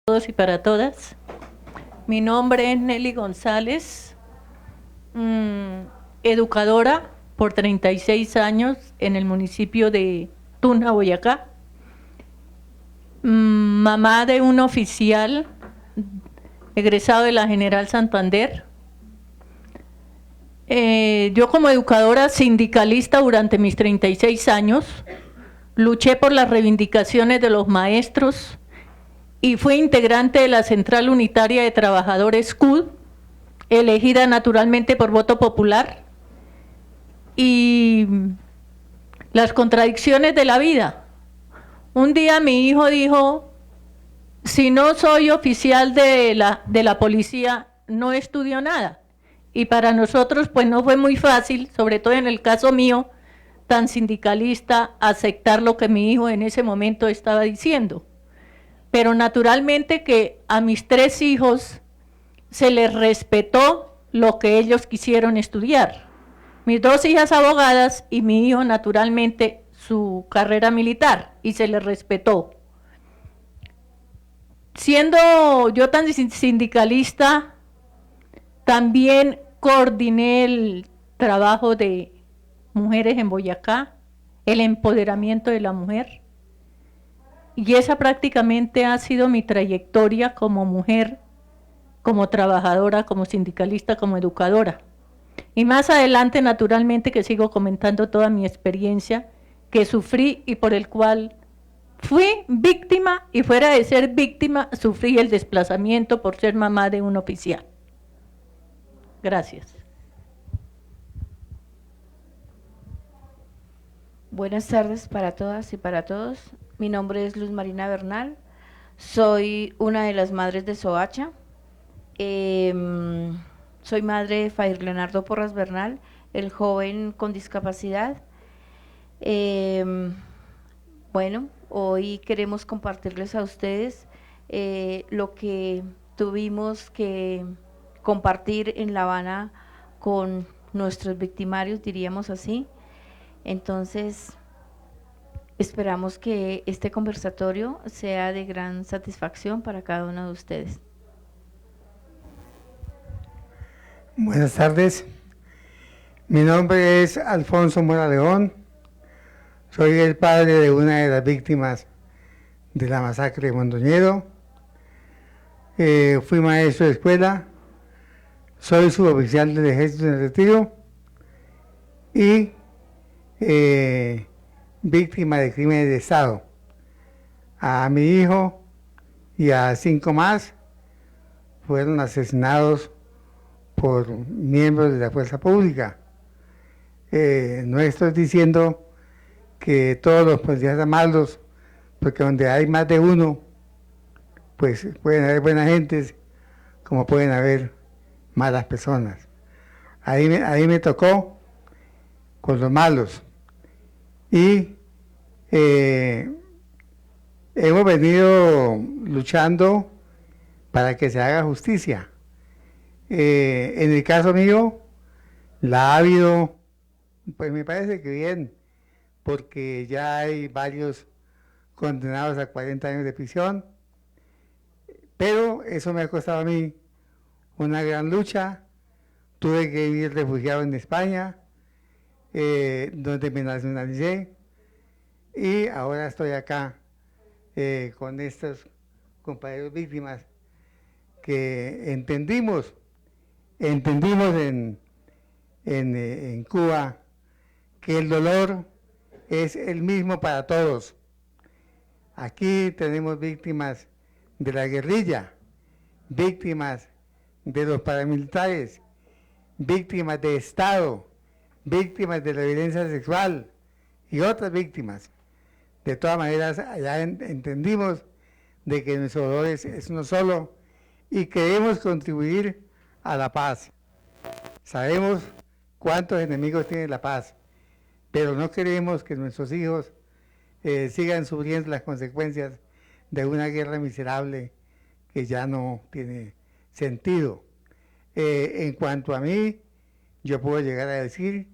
todos y para todas. Mi nombre es Nelly González, educadora por 36 años en el municipio de Tuna, Boyacá. Mamá de un oficial egresado de la General Santander. Yo como educadora sindicalista durante mis 36 años, luché por las reivindicaciones de los maestros y fui integrante de la Central Unitaria de Trabajadores CUD, elegida naturalmente por voto popular, y las contradicciones de la vida. Un día mi hijo dijo, si no soy oficial de la policía, no estudio nada. Y para nosotros pues no fue muy fácil, sobre todo en el caso mío, tan sindicalista, aceptar lo que mi hijo en ese momento estaba diciendo. Pero naturalmente que a mis 3 hijos se les respetó lo que ellos quisieron estudiar. Mis 2 hijas abogadas y mi hijo naturalmente su carrera militar, y se les respetó. Siendo yo tan sindicalista, también coordiné el trabajo de mujeres en Boyacá, el empoderamiento de la mujer, y esa prácticamente ha sido mi trayectoria como mujer, como trabajadora, como sindicalista, como educadora. Y más adelante, naturalmente, que sigo comentando toda mi experiencia que sufrí y por el cual fui víctima, y fuera de ser víctima, sufrí el desplazamiento por ser mamá de un oficial. Gracias. Buenas tardes para todas y para todos. Mi nombre es Luz Marina Bernal. Soy una de las madres de Soacha. Soy madre de Fair Leonardo Porras Bernal, el joven con discapacidad. Bueno, hoy queremos compartirles a ustedes lo que tuvimos que compartir en La Habana con nuestros victimarios, diríamos así. Entonces, esperamos que este conversatorio sea de gran satisfacción para cada uno de ustedes. Buenas tardes, mi nombre es Alfonso Mora León, soy el padre de una de las víctimas de la masacre de Mondoñedo. Fui maestro de escuela, soy suboficial del Ejército en retiro y víctima de crímenes de Estado. A mi hijo y a 5 más fueron asesinados por miembros de la fuerza pública. No estoy diciendo que todos los policías son malos, porque donde hay más de uno, pues pueden haber buenas gentes, como pueden haber malas personas. Ahí me tocó con los malos. Y hemos venido luchando para que se haga justicia. En el caso mío, la ha habido, pues me parece que bien, porque ya hay varios condenados a 40 años de prisión, pero eso me ha costado a mí una gran lucha. Tuve que vivir refugiado en España, donde me nacionalicé, y ahora estoy acá con estos compañeros víctimas que entendimos en Cuba que el dolor es el mismo para todos. Aquí tenemos víctimas de la guerrilla, víctimas de los paramilitares, víctimas de Estado, víctimas de la violencia sexual y otras víctimas. De todas maneras, ya entendimos de que nuestro dolor es uno solo y queremos contribuir a la paz. Sabemos cuántos enemigos tiene la paz, pero no queremos que nuestros hijos sigan sufriendo las consecuencias de una guerra miserable que ya no tiene sentido. En cuanto a mí, yo puedo llegar a decir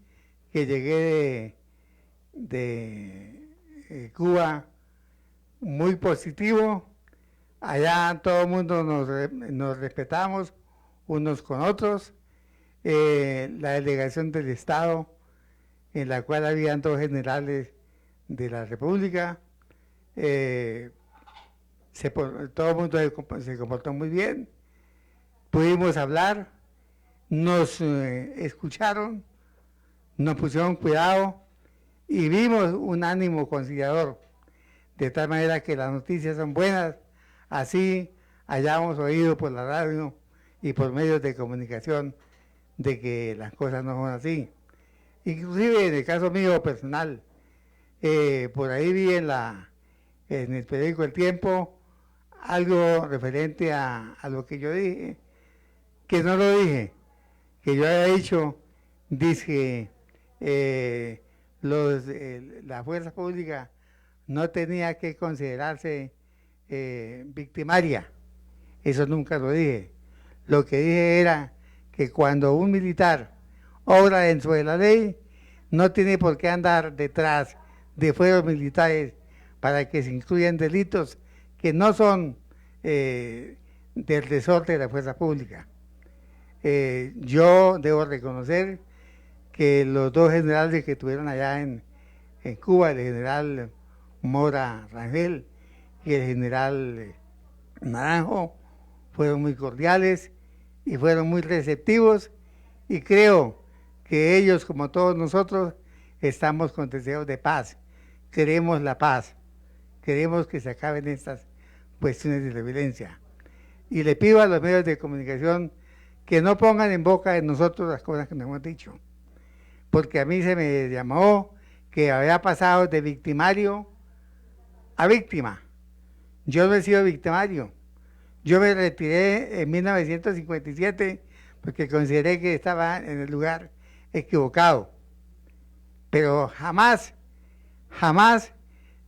que llegué de Cuba muy positivo allá todo el mundo nos respetamos unos con otros. La delegación del Estado, en la cual habían 2 generales de la República, todo el mundo se comportó muy bien, pudimos hablar, nos escucharon, nos pusieron cuidado y vimos un ánimo conciliador, de tal manera que las noticias son buenas, así hayamos oído por la radio y por medios de comunicación de que las cosas no son así. Inclusive en el caso mío personal, por ahí vi en el periódico El Tiempo algo referente a lo que yo dije, que no lo dije, que yo había dicho, dice, la fuerza pública no tenía que considerarse victimaria. Eso nunca lo dije. Lo que dije era que cuando un militar obra dentro de la ley, no tiene por qué andar detrás de fueros militares para que se incluyan delitos que no son del resorte de la fuerza pública. Yo debo reconocer que los 2 generales que tuvieron allá en Cuba, el general Mora Rangel y el general Naranjo, fueron muy cordiales y fueron muy receptivos, y creo que ellos, como todos nosotros, estamos con deseos de paz. Queremos la paz, queremos que se acaben estas cuestiones de la violencia. Y le pido a los medios de comunicación que no pongan en boca de nosotros las cosas que nos hemos dicho, porque a mí se me llamó que había pasado de victimario a víctima. Yo no he sido victimario. Yo me retiré en 1957 porque consideré que estaba en el lugar equivocado. Pero jamás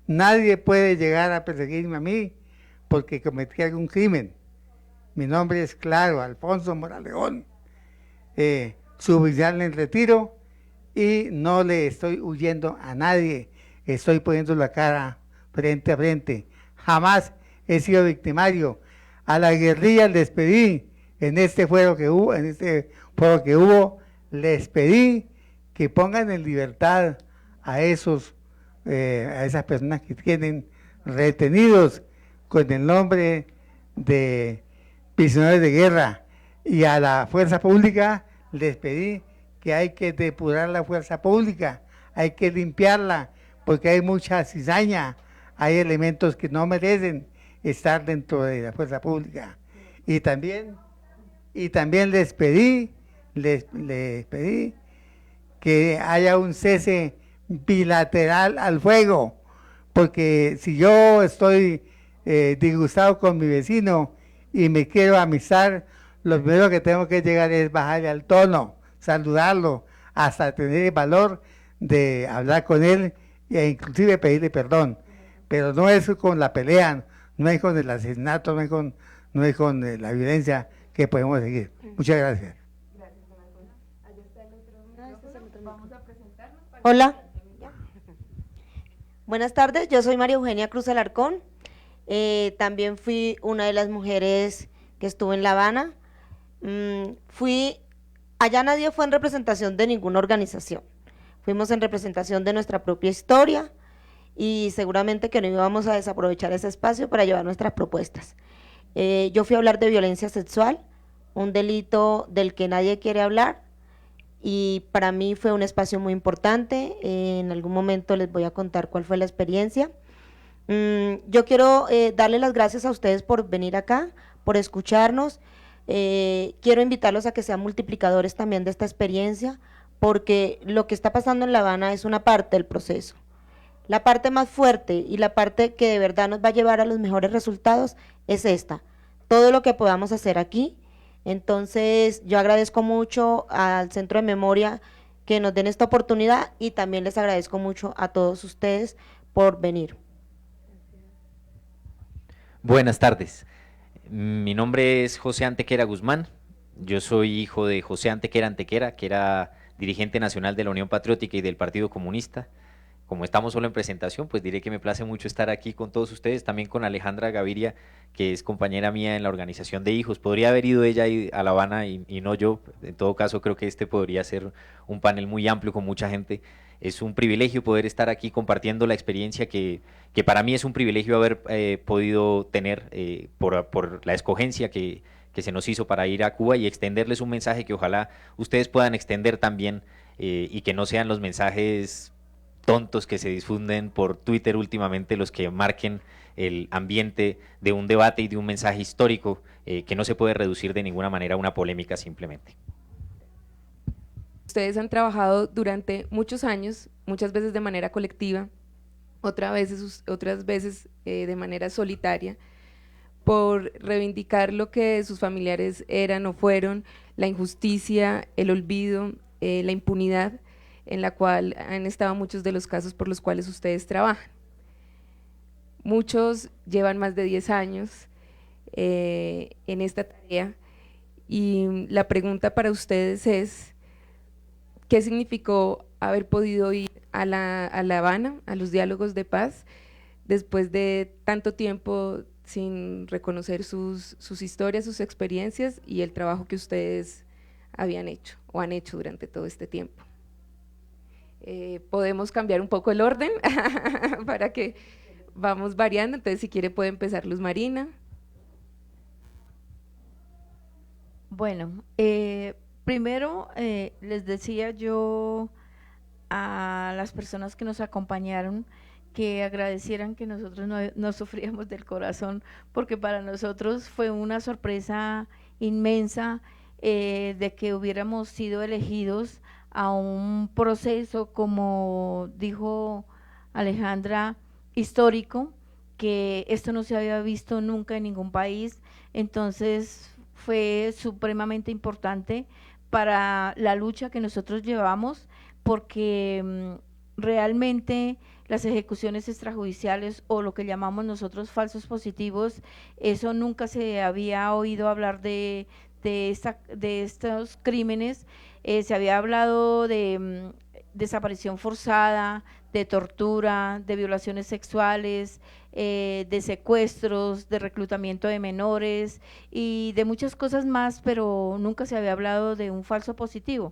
nadie puede llegar a perseguirme a mí porque cometí algún crimen. Mi nombre es claro, Alfonso Mora León, suboficial en retiro, y no le estoy huyendo a nadie, estoy poniendo la cara frente a frente. Jamás he sido victimario. A la guerrilla les pedí, en este fuero que hubo, les pedí que pongan en libertad a esas personas que tienen retenidos con el nombre de prisioneros de guerra, y a la fuerza pública les pedí que hay que depurar la fuerza pública, hay que limpiarla, porque hay mucha cizaña, hay elementos que no merecen estar dentro de la fuerza pública. Y también les pedí que haya un cese bilateral al fuego, porque si yo estoy disgustado con mi vecino y me quiero amistar, lo primero que tengo que llegar es bajarle al tono, saludarlo, hasta tener el valor de hablar con él e inclusive pedirle perdón. Pero no es con la pelea, no es con el asesinato, no es con la violencia que podemos seguir. Muchas gracias. Hola. Buenas tardes, yo soy María Eugenia Cruz Alarcón. También fui una de las mujeres que estuvo en La Habana. Allá nadie fue en representación de ninguna organización. Fuimos en representación de nuestra propia historia, y seguramente que no íbamos a desaprovechar ese espacio para llevar nuestras propuestas. Yo fui a hablar de violencia sexual, un delito del que nadie quiere hablar, y para mí fue un espacio muy importante. En algún momento les voy a contar cuál fue la experiencia. Yo quiero darle las gracias a ustedes por venir acá, por escucharnos. Quiero invitarlos a que sean multiplicadores también de esta experiencia, porque lo que está pasando en La Habana es una parte del proceso. La parte más fuerte y la parte que de verdad nos va a llevar a los mejores resultados es esta. Todo lo que podamos hacer aquí. Entonces, yo agradezco mucho al Centro de Memoria que nos den esta oportunidad, y también les agradezco mucho a todos ustedes por venir. Buenas tardes. Mi nombre es José Antequera Guzmán. Yo soy hijo de José Antequera Antequera, que era dirigente nacional de la Unión Patriótica y del Partido Comunista. como estamos solo en presentación, pues diré que me place mucho estar aquí con todos ustedes, también con Alejandra Gaviria, que es compañera mía en la organización de hijos. Podría haber ido ella a La Habana y no yo. En todo caso, creo que este podría ser un panel muy amplio con mucha gente. Es un privilegio poder estar aquí compartiendo la experiencia que para mí es un privilegio haber podido tener por la escogencia que se nos hizo para ir a Cuba y extenderles un mensaje que ojalá ustedes puedan extender también y que no sean los mensajes tontos que se difunden por Twitter últimamente los que marquen el ambiente de un debate y de un mensaje histórico que no se puede reducir de ninguna manera a una polémica simplemente. Ustedes han trabajado durante muchos años, muchas veces de manera colectiva, otras veces de manera solitaria, por reivindicar lo que sus familiares eran o fueron, la injusticia, el olvido, la impunidad en la cual han estado muchos de los casos por los cuales ustedes trabajan. Muchos llevan más de 10 años en esta tarea y la pregunta para ustedes es, ¿qué significó haber podido ir a La Habana, a los diálogos de paz, después de tanto tiempo sin reconocer sus historias, sus experiencias y el trabajo que ustedes habían hecho o han hecho durante todo este tiempo? Podemos cambiar un poco el orden para que vamos variando, entonces si quiere puede empezar Luz Marina. Bueno, primero les decía yo a las personas que nos acompañaron que agradecieran que nosotros no sufríamos del corazón, porque para nosotros fue una sorpresa inmensa de que hubiéramos sido elegidos a un proceso, como dijo Alejandra, histórico, que esto no se había visto nunca en ningún país. Entonces fue supremamente importante para la lucha que nosotros llevamos, porque realmente las ejecuciones extrajudiciales o lo que llamamos nosotros falsos positivos, eso nunca se había oído hablar de estos crímenes. Se había hablado de desaparición forzada, de tortura, de violaciones sexuales, de secuestros, de reclutamiento de menores y de muchas cosas más, pero nunca se había hablado de un falso positivo.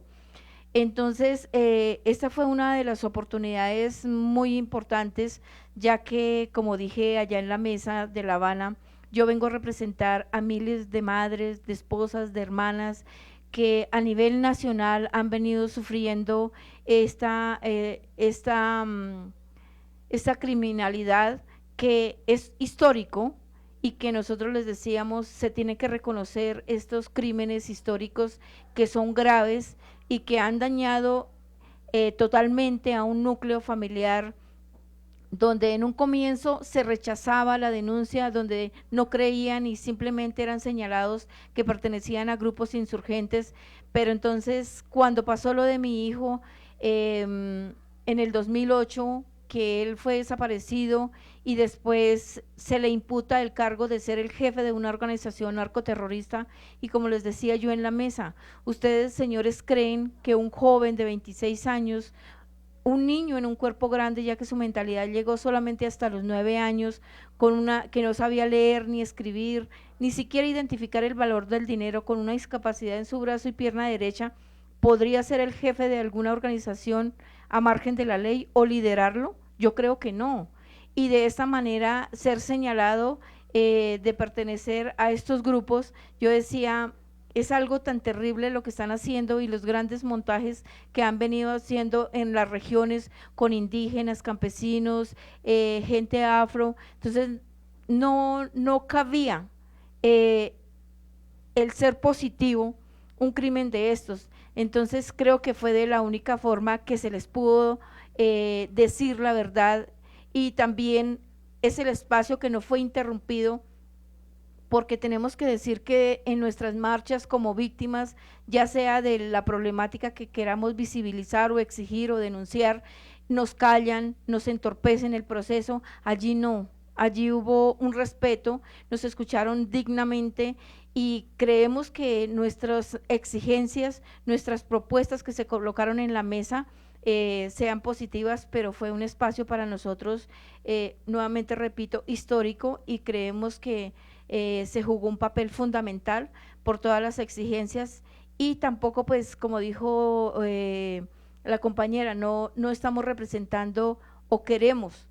Entonces, esta fue una de las oportunidades muy importantes, ya que, como dije allá en la mesa de La Habana, yo vengo a representar a miles de madres, de esposas, de hermanas, que a nivel nacional han venido sufriendo esta criminalidad que es histórico y que nosotros les decíamos, se tiene que reconocer estos crímenes históricos que son graves y que han dañado totalmente a un núcleo familiar donde en un comienzo se rechazaba la denuncia, donde no creían y simplemente eran señalados que pertenecían a grupos insurgentes, pero entonces cuando pasó lo de mi hijo en el 2008, que él fue desaparecido y después se le imputa el cargo de ser el jefe de una organización narcoterrorista, y como les decía yo en la mesa, ustedes señores creen que un joven de 26 años, un niño en un cuerpo grande, ya que su mentalidad llegó solamente hasta los 9 años, que no sabía leer ni escribir, ni siquiera identificar el valor del dinero, con una discapacidad en su brazo y pierna derecha, podría ser el jefe de alguna organización a margen de la ley o liderarlo? Yo creo que no. Y de esta manera ser señalado de pertenecer a estos grupos, yo decía, es algo tan terrible lo que están haciendo y los grandes montajes que han venido haciendo en las regiones con indígenas, campesinos, gente afro. Entonces no cabía el ser positivo un crimen de estos. Entonces creo que fue de la única forma que se les pudo decir la verdad, y también es el espacio que no fue interrumpido, porque tenemos que decir que en nuestras marchas como víctimas, ya sea de la problemática que queramos visibilizar o exigir o denunciar, nos callan, nos entorpecen el proceso. Allí no, allí hubo un respeto, nos escucharon dignamente y creemos que nuestras exigencias, nuestras propuestas que se colocaron en la mesa sean positivas, pero fue un espacio para nosotros, nuevamente repito, histórico, y creemos que se jugó un papel fundamental por todas las exigencias, y tampoco, pues, como dijo la compañera, no estamos representando o queremos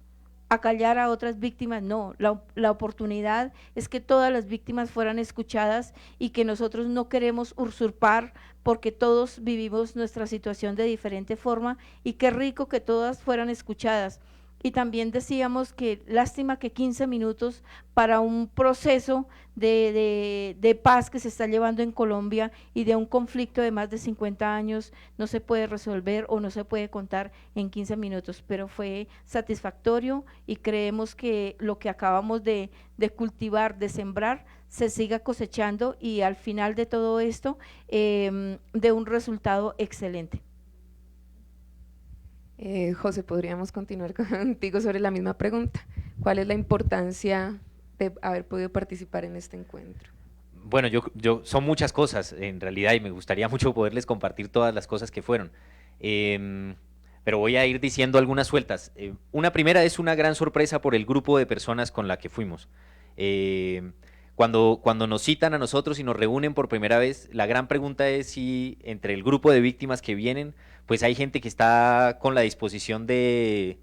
acallar a otras víctimas, no, la oportunidad es que todas las víctimas fueran escuchadas, y que nosotros no queremos usurpar, porque todos vivimos nuestra situación de diferente forma, y qué rico que todas fueran escuchadas. Y también decíamos que lástima que 15 minutos para un proceso de paz que se está llevando en Colombia, y de un conflicto de más de 50 años, no se puede resolver o no se puede contar en 15 minutos, pero fue satisfactorio, y creemos que lo que acabamos de cultivar, de sembrar, se siga cosechando, y al final de todo esto de un resultado excelente. José, podríamos continuar contigo sobre la misma pregunta. ¿Cuál es la importancia de haber podido participar en este encuentro? Bueno, son muchas cosas en realidad, y me gustaría mucho poderles compartir todas las cosas que fueron. Pero voy a ir diciendo algunas sueltas. Una primera es una gran sorpresa por el grupo de personas con la que fuimos. Cuando nos citan a nosotros y nos reúnen por primera vez, la gran pregunta es si entre el grupo de víctimas que vienen, pues hay gente que está con la disposición de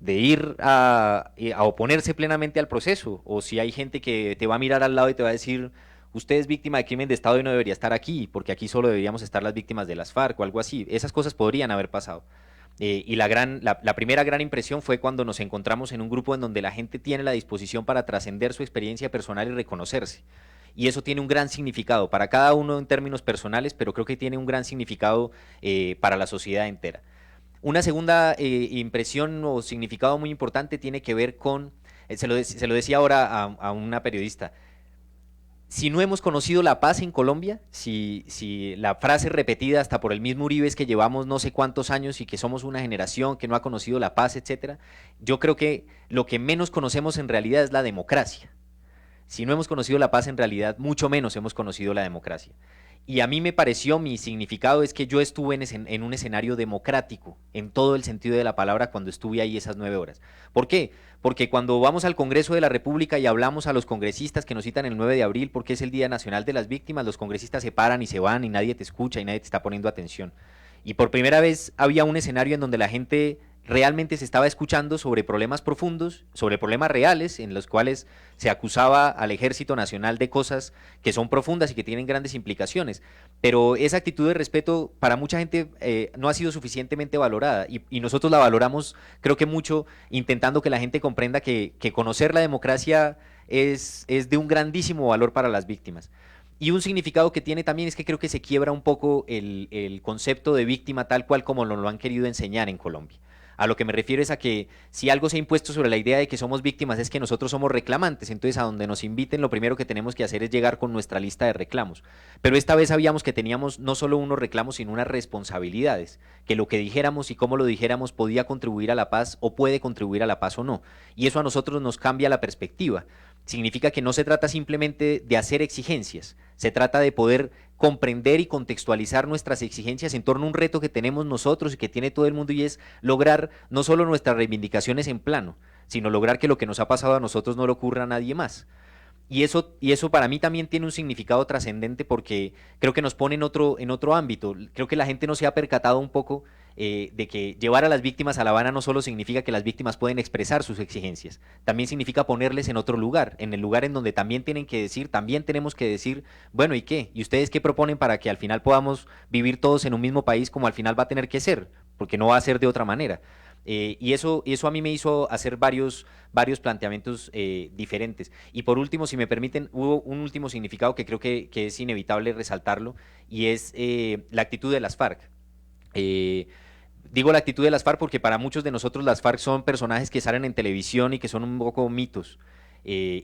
ir a oponerse plenamente al proceso, o si hay gente que te va a mirar al lado y te va a decir: usted es víctima de crimen de Estado y no debería estar aquí, porque aquí solo deberíamos estar las víctimas de las FARC o algo así. Esas cosas podrían haber pasado. Y la primera gran impresión fue cuando nos encontramos en un grupo en donde la gente tiene la disposición para trascender su experiencia personal y reconocerse. Y eso tiene un gran significado para cada uno en términos personales, pero creo que tiene un gran significado para la sociedad entera. Una segunda impresión o significado muy importante tiene que ver con, se lo decía ahora a una periodista, si no hemos conocido la paz en Colombia, si la frase repetida hasta por el mismo Uribe es que llevamos no sé cuántos años y que somos una generación que no ha conocido la paz, etcétera, yo creo que lo que menos conocemos en realidad es la democracia. Si no hemos conocido la paz en realidad, mucho menos hemos conocido la democracia. Y a mí me pareció, mi significado es que yo estuve en un escenario democrático, en todo el sentido de la palabra, cuando estuve ahí esas 9 horas. ¿Por qué? Porque cuando vamos al Congreso de la República y hablamos a los congresistas que nos citan el 9 de abril, porque es el Día Nacional de las Víctimas, los congresistas se paran y se van y nadie te escucha y nadie te está poniendo atención. Y por primera vez había un escenario en donde la gente realmente se estaba escuchando sobre problemas profundos, sobre problemas reales, en los cuales se acusaba al Ejército Nacional de cosas que son profundas y que tienen grandes implicaciones. Pero esa actitud de respeto para mucha gente no ha sido suficientemente valorada, y nosotros la valoramos, creo que mucho, intentando que la gente comprenda que conocer la democracia es de un grandísimo valor para las víctimas. Y un significado que tiene también es que creo que se quiebra un poco el concepto de víctima tal cual como lo han querido enseñar en Colombia. A lo que me refiero es a que si algo se ha impuesto sobre la idea de que somos víctimas es que nosotros somos reclamantes, entonces a donde nos inviten lo primero que tenemos que hacer es llegar con nuestra lista de reclamos. Pero esta vez sabíamos que teníamos no solo unos reclamos, sino unas responsabilidades, que lo que dijéramos y cómo lo dijéramos podía contribuir a la paz o puede contribuir a la paz o no. Y eso a nosotros nos cambia la perspectiva. Significa que no se trata simplemente de hacer exigencias, se trata de poder comprender y contextualizar nuestras exigencias en torno a un reto que tenemos nosotros y que tiene todo el mundo, y es lograr no solo nuestras reivindicaciones en plano, sino lograr que lo que nos ha pasado a nosotros no le ocurra a nadie más. Y eso para mí también tiene un significado trascendente, porque creo que nos pone en otro ámbito. Creo que la gente no se ha percatado un poco de que llevar a las víctimas a La Habana no solo significa que las víctimas pueden expresar sus exigencias, también significa ponerles en otro lugar, en el lugar en donde también tienen que decir, también tenemos que decir, bueno, ¿y qué? ¿Y ustedes qué proponen para que al final podamos vivir todos en un mismo país como al final va a tener que ser? Porque no va a ser de otra manera. Y eso a mí me hizo hacer varios planteamientos diferentes. Y por último, si me permiten, hubo un último significado que creo que es inevitable resaltarlo, y es la actitud de las FARC. Digo la actitud de las FARC porque para muchos de nosotros las FARC son personajes que salen en televisión y que son un poco mitos.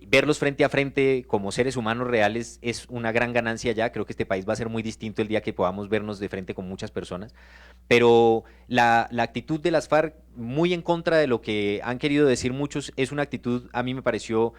Verlos frente a frente como seres humanos reales es una gran ganancia ya. Creo que este país va a ser muy distinto el día que podamos vernos de frente con muchas personas. Pero la actitud de las FARC, muy en contra de lo que han querido decir muchos, es una actitud, a mí me pareció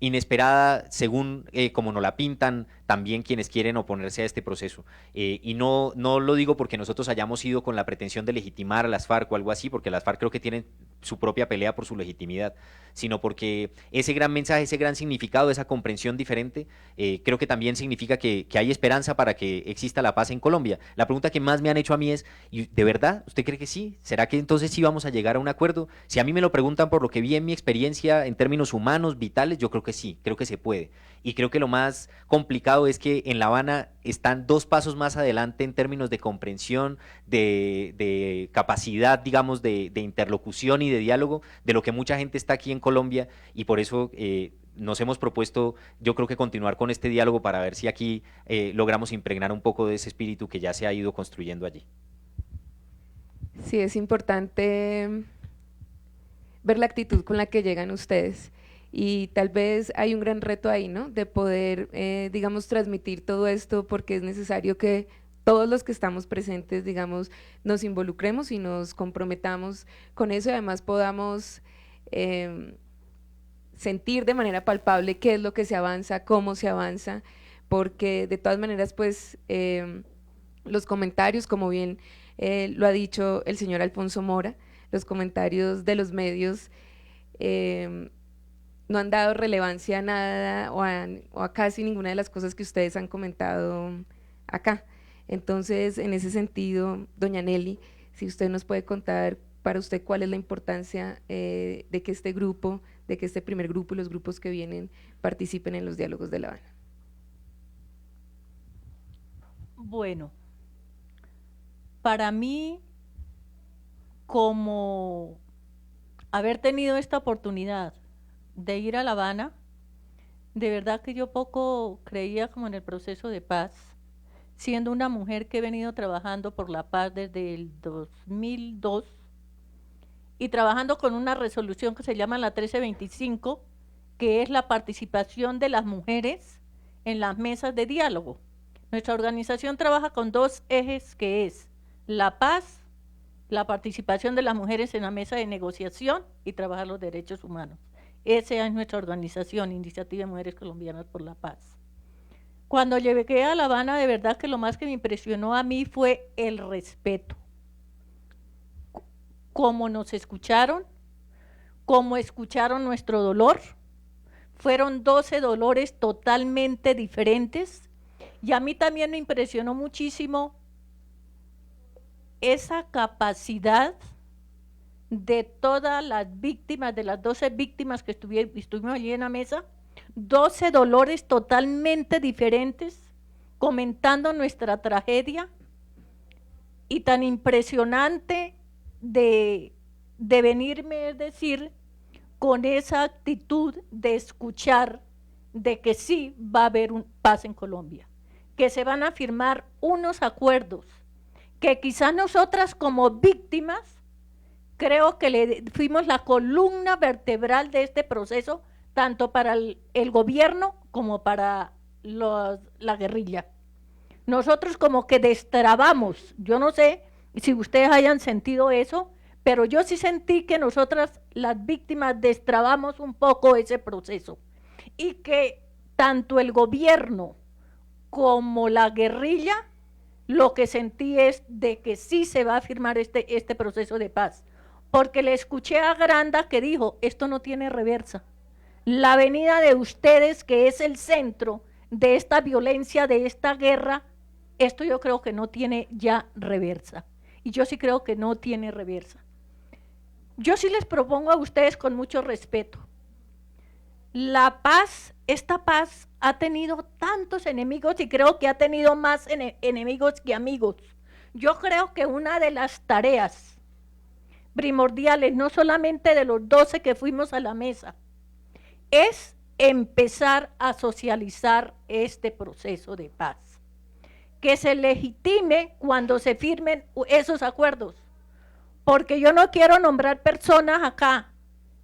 inesperada, según como nos la pintan también quienes quieren oponerse a este proceso. Y no lo digo porque nosotros hayamos ido con la pretensión de legitimar a las FARC o algo así, porque las FARC creo que tienen su propia pelea por su legitimidad, sino porque ese gran mensaje, ese gran significado, esa comprensión diferente, creo que también significa que hay esperanza para que exista la paz en Colombia. La pregunta que más me han hecho a mí es, ¿y de verdad usted cree que sí? ¿Será que entonces sí vamos a llegar a un acuerdo? Si a mí me lo preguntan por lo que vi en mi experiencia en términos humanos, vitales, yo creo que sí, creo que se puede. Y creo que lo más complicado es que en La Habana están 2 pasos más adelante en términos de comprensión, de capacidad, digamos, de interlocución y de diálogo, de lo que mucha gente está aquí en Colombia, y por eso nos hemos propuesto, yo creo que continuar con este diálogo para ver si aquí logramos impregnar un poco de ese espíritu que ya se ha ido construyendo allí. Sí, es importante ver la actitud con la que llegan ustedes. Y tal vez hay un gran reto ahí, ¿no? De poder, digamos, transmitir todo esto, porque es necesario que todos los que estamos presentes, digamos, nos involucremos y nos comprometamos con eso, y además podamos sentir de manera palpable qué es lo que se avanza, cómo se avanza, porque de todas maneras, pues, los comentarios, como bien lo ha dicho el señor Alfonso Mora, los comentarios de los medios no han dado relevancia a nada o a casi ninguna de las cosas que ustedes han comentado acá. Entonces, en ese sentido, doña Nelly, si usted nos puede contar para usted cuál es la importancia de que este grupo, de que este primer grupo y los grupos que vienen participen en los diálogos de La Habana. Bueno, para mí, como haber tenido esta oportunidad de ir a La Habana, de verdad que yo poco creía como en el proceso de paz, siendo una mujer que he venido trabajando por la paz desde el 2002 y trabajando con una resolución que se llama la 1325, que es la participación de las mujeres en las mesas de diálogo. Nuestra organización trabaja con 2 ejes, que es la paz, la participación de las mujeres en la mesa de negociación y trabajar los derechos humanos. Esa es nuestra organización, Iniciativa de Mujeres Colombianas por la Paz. Cuando llegué a La Habana, de verdad que lo más que me impresionó a mí fue el respeto. Cómo nos escucharon, cómo escucharon nuestro dolor. Fueron 12 dolores totalmente diferentes, y a mí también me impresionó muchísimo esa capacidad de todas las víctimas, de las 12 víctimas que estuvimos allí en la mesa, 12 dolores totalmente diferentes, comentando nuestra tragedia, y tan impresionante de venirme, es decir, con esa actitud de escuchar de que sí va a haber paz en Colombia, que se van a firmar unos acuerdos, que quizás nosotras como víctimas creo que fuimos la columna vertebral de este proceso, tanto para el gobierno como para la guerrilla. Nosotros como que destrabamos, yo no sé si ustedes hayan sentido eso, pero yo sí sentí que nosotras, las víctimas, destrabamos un poco ese proceso, y que tanto el gobierno como la guerrilla, lo que sentí es de que sí se va a firmar este proceso de paz. Porque le escuché a Granda que dijo, esto no tiene reversa. La venida de ustedes, que es el centro de esta violencia, de esta guerra, esto yo creo que no tiene ya reversa. Y yo sí creo que no tiene reversa. Yo sí les propongo a ustedes con mucho respeto. La paz, esta paz ha tenido tantos enemigos, y creo que ha tenido más enemigos que amigos. Yo creo que una de las tareas primordiales, no solamente de los 12 que fuimos a la mesa, es empezar a socializar este proceso de paz, que se legitime cuando se firmen esos acuerdos, porque yo no quiero nombrar personas acá,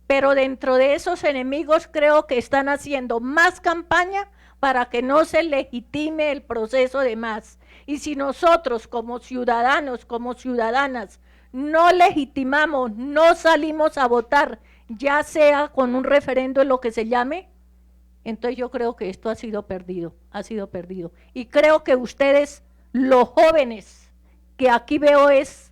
pero dentro de esos enemigos creo que están haciendo más campaña para que no se legitime el proceso de paz. Y si nosotros como ciudadanos, como ciudadanas, no legitimamos, no salimos a votar, ya sea con un referendo, lo que se llame, Entonces yo creo que esto ha sido perdido. Y creo que ustedes, los jóvenes, que aquí veo es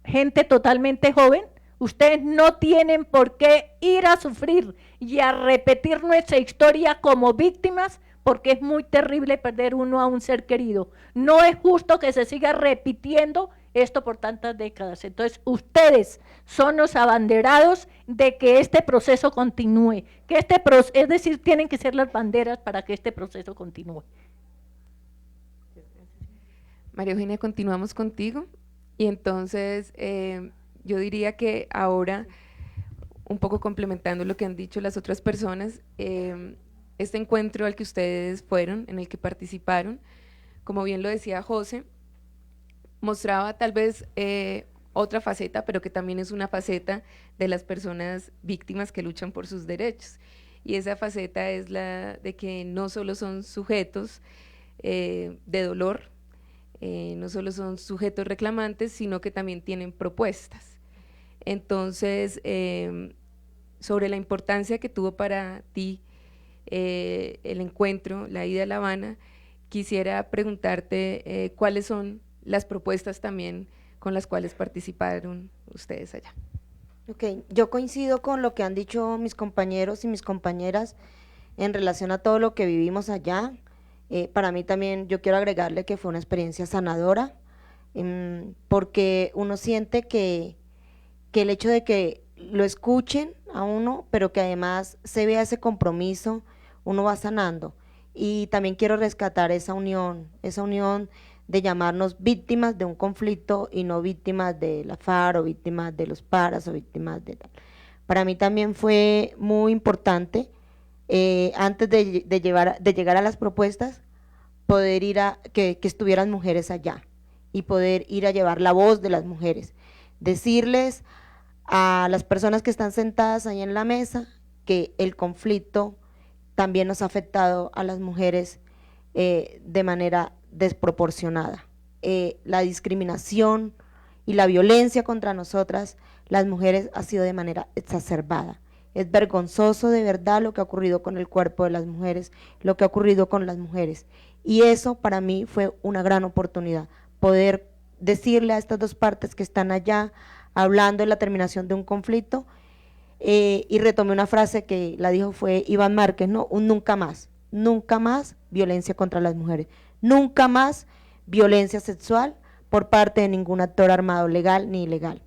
gente totalmente joven, ustedes no tienen por qué ir a sufrir y a repetir nuestra historia como víctimas, porque es muy terrible perder uno a un ser querido. No es justo que se siga repitiendo esto por tantas décadas. Entonces, ustedes son los abanderados de que este proceso continúe, es decir, tienen que ser las banderas para que este proceso continúe. María Eugenia, continuamos contigo. Y entonces, yo diría que ahora, un poco complementando lo que han dicho las otras personas, este encuentro al que ustedes fueron, en el que participaron, como bien lo decía José, mostraba tal vez otra faceta, pero que también es una faceta de las personas víctimas que luchan por sus derechos. Y esa faceta es la de que no solo son sujetos de dolor, no solo son sujetos reclamantes, sino que también tienen propuestas. Entonces, sobre la importancia que tuvo para ti el encuentro, la ida a La Habana, quisiera preguntarte cuáles son las propuestas también con las cuales participaron ustedes allá. Ok, yo coincido con lo que han dicho mis compañeros y mis compañeras en relación a todo lo que vivimos allá. Para mí también yo quiero agregarle que fue una experiencia sanadora, porque uno siente que el hecho de que lo escuchen a uno, pero que además se vea ese compromiso, uno va sanando. Y también quiero rescatar esa unión de llamarnos víctimas de un conflicto y no víctimas de la FARC o víctimas de los paras o víctimas de tal. Para mí también fue muy importante, antes de llegar a las propuestas, poder ir a que estuvieran mujeres allá y poder ir a llevar la voz de las mujeres, decirles a las personas que están sentadas ahí en la mesa que el conflicto también nos ha afectado a las mujeres de manera desproporcionada. La discriminación y la violencia contra nosotras, las mujeres, ha sido de manera exacerbada. Es vergonzoso de verdad lo que ha ocurrido con el cuerpo de las mujeres, lo que ha ocurrido con las mujeres. Y eso para mí fue una gran oportunidad, poder decirle a estas dos partes que están allá hablando de la terminación de un conflicto, y retomé una frase que la dijo fue Iván Márquez, ¿no? Un nunca más violencia contra las mujeres, nunca más violencia sexual por parte de ningún actor armado, legal ni ilegal.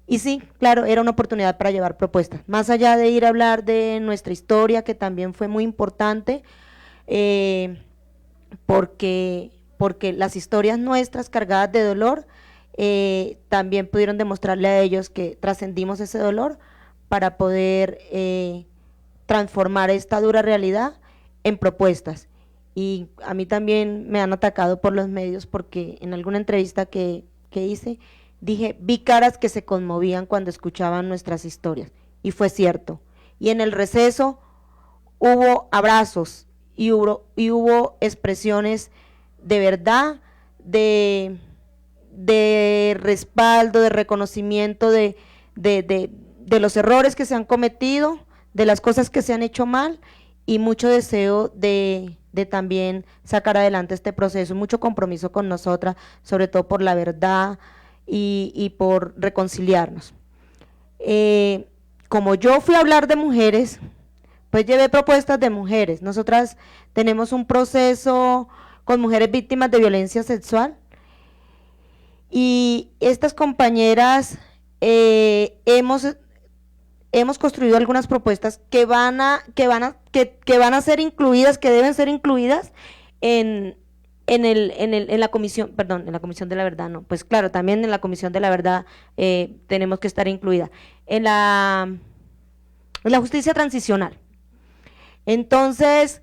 Y sí, claro, era una oportunidad para llevar propuestas, más allá de ir a hablar de nuestra historia, que también fue muy importante, porque las historias nuestras cargadas de dolor también pudieron demostrarle a ellos que trascendimos ese dolor para poder transformar esta dura realidad en propuestas. Y a mí también me han atacado por los medios porque en alguna entrevista que hice dije, vi caras que se conmovían cuando escuchaban nuestras historias, y fue cierto. Y en el receso hubo abrazos y hubo expresiones de verdad, de respaldo, de reconocimiento de los errores que se han cometido, de las cosas que se han hecho mal, y mucho deseo de también sacar adelante este proceso, mucho compromiso con nosotras, sobre todo por la verdad y por reconciliarnos. Como yo fui a hablar de mujeres, pues llevé propuestas de mujeres. Nosotras tenemos un proceso con mujeres víctimas de violencia sexual, y estas compañeras hemos construido algunas propuestas que van a ser incluidas, que deben ser incluidas en la comisión, perdón, en la Comisión de la Verdad, no, pues claro, también en la Comisión de la Verdad tenemos que estar incluida, en la justicia transicional. Entonces,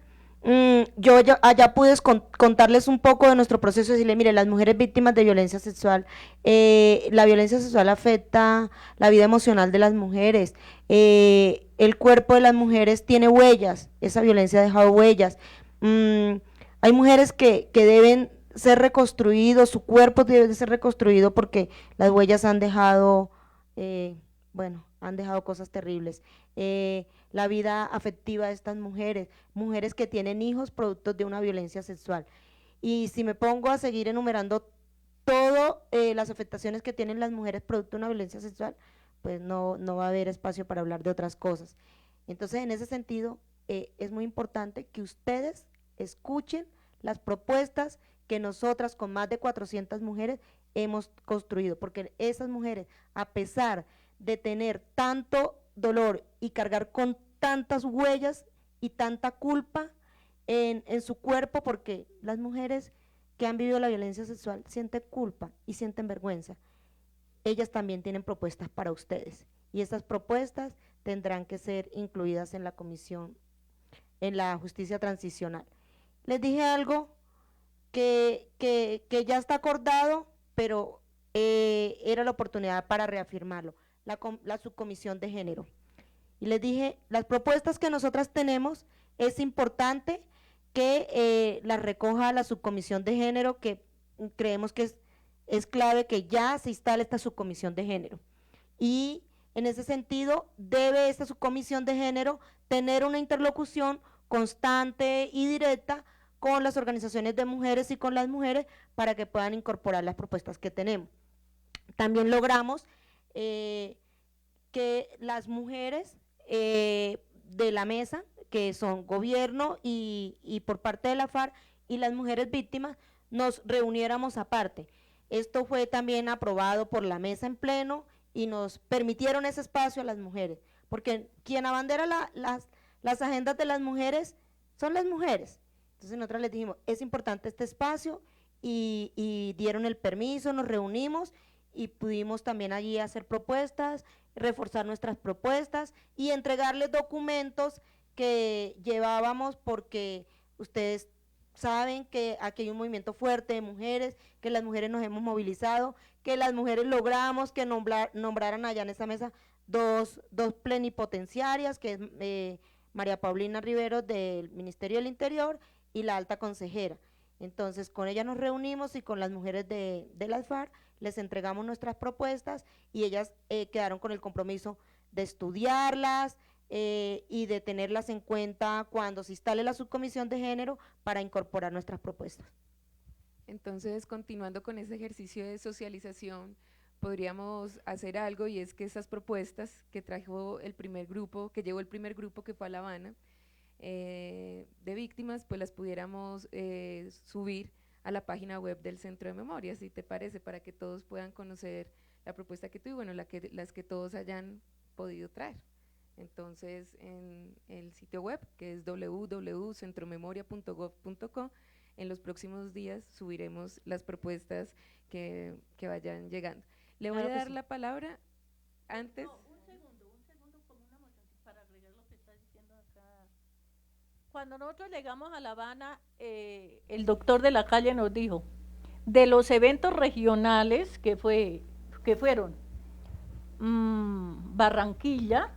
yo allá pude contarles un poco de nuestro proceso y decirle, mire, las mujeres víctimas de violencia sexual, la violencia sexual afecta la vida emocional de las mujeres, el cuerpo de las mujeres tiene huellas, esa violencia ha dejado huellas, hay mujeres que deben ser reconstruidos, su cuerpo debe ser reconstruido porque las huellas han dejado, han dejado cosas terribles. la vida afectiva de estas mujeres, mujeres que tienen hijos productos de una violencia sexual. Y si me pongo a seguir enumerando todas las afectaciones que tienen las mujeres producto de una violencia sexual, pues no va a haber espacio para hablar de otras cosas. Entonces, en ese sentido, es muy importante que ustedes escuchen las propuestas que nosotras con más de 400 mujeres hemos construido, porque esas mujeres, a pesar de tener tanto dolor y cargar con tantas huellas y tanta culpa en su cuerpo, porque las mujeres que han vivido la violencia sexual sienten culpa y sienten vergüenza, ellas también tienen propuestas para ustedes, y esas propuestas tendrán que ser incluidas en la comisión, en la justicia transicional. Les dije algo que ya está acordado, pero era la oportunidad para reafirmarlo, la subcomisión de género. Y les dije, las propuestas que nosotras tenemos, es importante que las recoja la subcomisión de género, que creemos que es clave que ya se instale esta subcomisión de género. Y en ese sentido, debe esta subcomisión de género tener una interlocución constante y directa con las organizaciones de mujeres y con las mujeres para que puedan incorporar las propuestas que tenemos. También logramos que las mujeres de la mesa, que son gobierno y por parte de la FARC, y las mujeres víctimas, nos reuniéramos aparte. Esto fue también aprobado por la mesa en pleno y nos permitieron ese espacio a las mujeres, porque quien abandera las agendas de las mujeres son las mujeres. Entonces nosotros les dijimos, es importante este espacio, y dieron el permiso, nos reunimos y pudimos también allí hacer propuestas, reforzar nuestras propuestas y entregarles documentos que llevábamos, porque ustedes saben que aquí hay un movimiento fuerte de mujeres, que las mujeres nos hemos movilizado, que las mujeres logramos que nombraran allá en esa mesa dos plenipotenciarias, que es María Paulina Rivero del Ministerio del Interior y la alta consejera. Entonces, con ella nos reunimos y con las mujeres de las FARC les entregamos nuestras propuestas, y ellas quedaron con el compromiso de estudiarlas y de tenerlas en cuenta cuando se instale la subcomisión de género para incorporar nuestras propuestas. Entonces, continuando con ese ejercicio de socialización, podríamos hacer algo, y es que esas propuestas que trajo el primer grupo, que llevó el primer grupo que fue a La Habana, de víctimas, pues las pudiéramos subir a la página web del Centro de Memoria, si te parece, para que todos puedan conocer la propuesta que tú y bueno, las que todos hayan podido traer. Entonces, en el sitio web, que es www.centromemoria.gov.co, en los próximos días subiremos las propuestas que vayan llegando. Le voy Claro a que dar sí. la palabra antes. No, un segundo, como una moción para agregar lo que está diciendo acá. Cuando nosotros llegamos a La Habana, el doctor de la calle nos dijo, de los eventos regionales que fueron Barranquilla,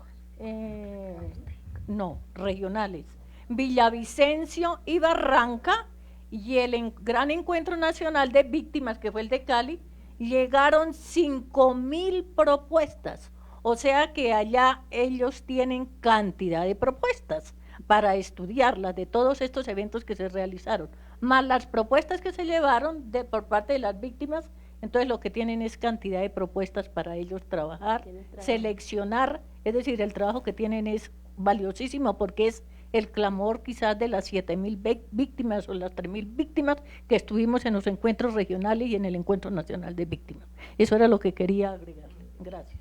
no, regionales, Villavicencio y Barranca, y el gran encuentro nacional de víctimas, que fue el de Cali, llegaron 5.000 propuestas, o sea que allá ellos tienen cantidad de propuestas para estudiarlas de todos estos eventos que se realizaron, más las propuestas que se llevaron por parte de las víctimas. Entonces lo que tienen es cantidad de propuestas para ellos trabajar, seleccionar, es decir, el trabajo que tienen es valiosísimo, porque es el clamor quizás de las 7.000 víctimas o las 3.000 víctimas que estuvimos en los encuentros regionales y en el encuentro nacional de víctimas. Eso era lo que quería agregarle. Gracias.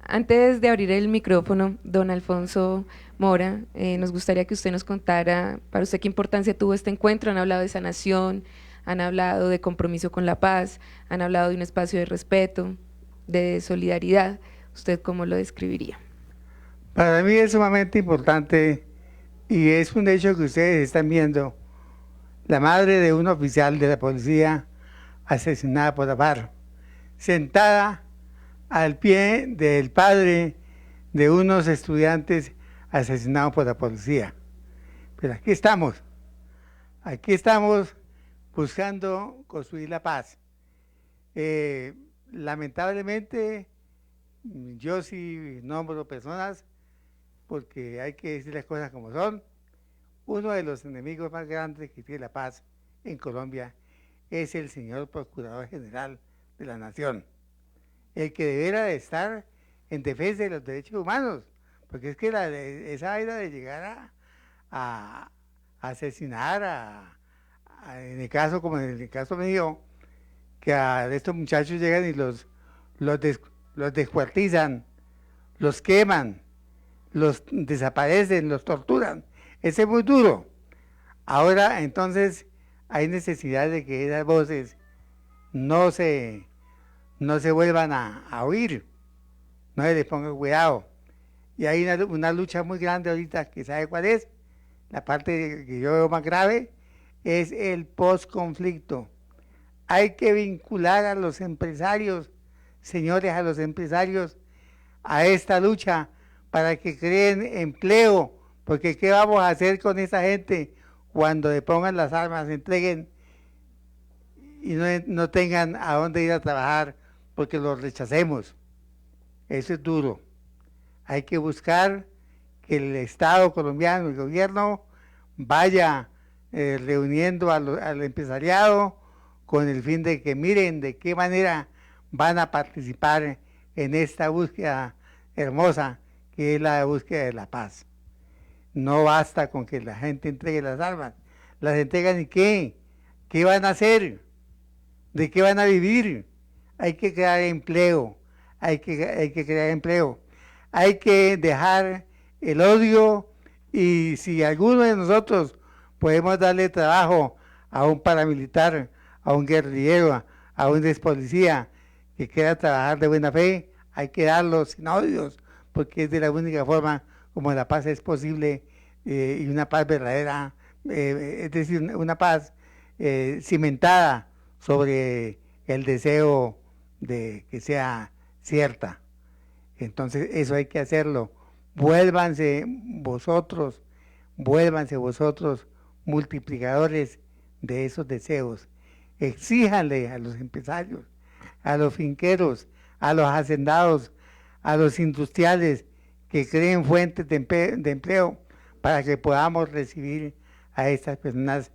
Antes de abrir el micrófono, don Alfonso Mora, nos gustaría que usted nos contara, para usted, qué importancia tuvo este encuentro. Han hablado de sanación, han hablado de compromiso con la paz, han hablado de un espacio de respeto, de solidaridad. ¿Usted cómo lo describiría? Para mí es sumamente importante, y es un hecho que ustedes están viendo, la madre de un oficial de la policía asesinada por la FARC, sentada al pie del padre de unos estudiantes asesinados por la policía. Pero aquí estamos buscando construir la paz. Lamentablemente, yo sí nombro personas porque hay que decir las cosas como son. Uno de los enemigos más grandes que tiene la paz en Colombia es el señor Procurador General de la Nación, el que debiera de estar en defensa de los derechos humanos, porque es que esa vaina de llegar a asesinar, en el caso como en el caso mío, que a estos muchachos llegan y los descuartizan, los queman, los desaparecen, los torturan. Ese es muy duro. Ahora, entonces, hay necesidad de que esas voces no se vuelvan a oír, no se les ponga cuidado. Y hay una lucha muy grande ahorita, que ¿sabe cuál es? La parte que yo veo más grave es el post-conflicto. Hay que vincular a los empresarios, señores, a los empresarios, a esta lucha para que creen empleo, porque ¿qué vamos a hacer con esa gente cuando le pongan las armas, se entreguen y no tengan a dónde ir a trabajar porque los rechacemos? Eso es duro. Hay que buscar que el Estado colombiano, el gobierno, vaya reuniendo al empresariado con el fin de que miren de qué manera van a participar en esta búsqueda hermosa que es la búsqueda de la paz. No basta con que la gente entregue las armas. ¿Las entregan y qué? ¿Qué van a hacer? ¿De qué van a vivir? Hay que crear empleo. Hay que crear empleo. Hay que dejar el odio, y si alguno de nosotros podemos darle trabajo a un paramilitar, a un guerrillero, a un expolicía que quiera trabajar de buena fe, hay que darlo sin odios, porque es de la única forma como la paz es posible, y una paz verdadera, es decir, una paz cimentada sobre el deseo de que sea cierta. Entonces eso hay que hacerlo. Vuélvanse vosotros multiplicadores de esos deseos. Exíjanle a los empresarios, a los finqueros, a los hacendados, a los industriales que creen fuentes de empleo para que podamos recibir a estas personas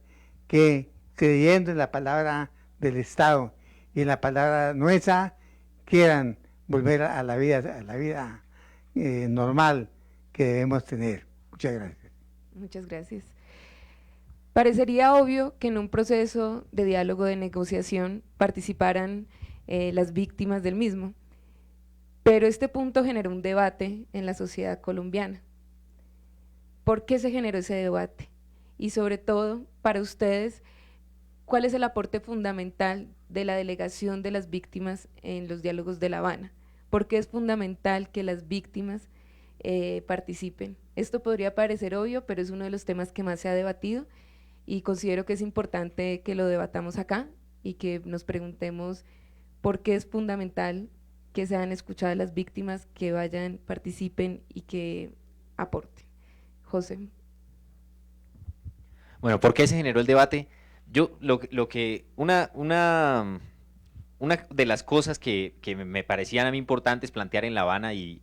que, creyendo en la palabra del Estado y en la palabra nuestra, quieran volver a la vida normal que debemos tener. Muchas gracias. Muchas gracias. Parecería obvio que en un proceso de diálogo, de negociación, participaran las víctimas del mismo, pero este punto generó un debate en la sociedad colombiana. ¿Por qué se generó ese debate? Y sobre todo, para ustedes, ¿cuál es el aporte fundamental de la delegación de las víctimas en los diálogos de La Habana? ¿Por qué es fundamental que las víctimas participen? Esto podría parecer obvio, pero es uno de los temas que más se ha debatido y considero que es importante que lo debatamos acá y que nos preguntemos por qué es fundamental que sean escuchadas las víctimas, que vayan, participen y que aporten. José. Bueno, ¿por qué se generó el debate? Yo una de las cosas que me parecían a mí importantes plantear en La Habana y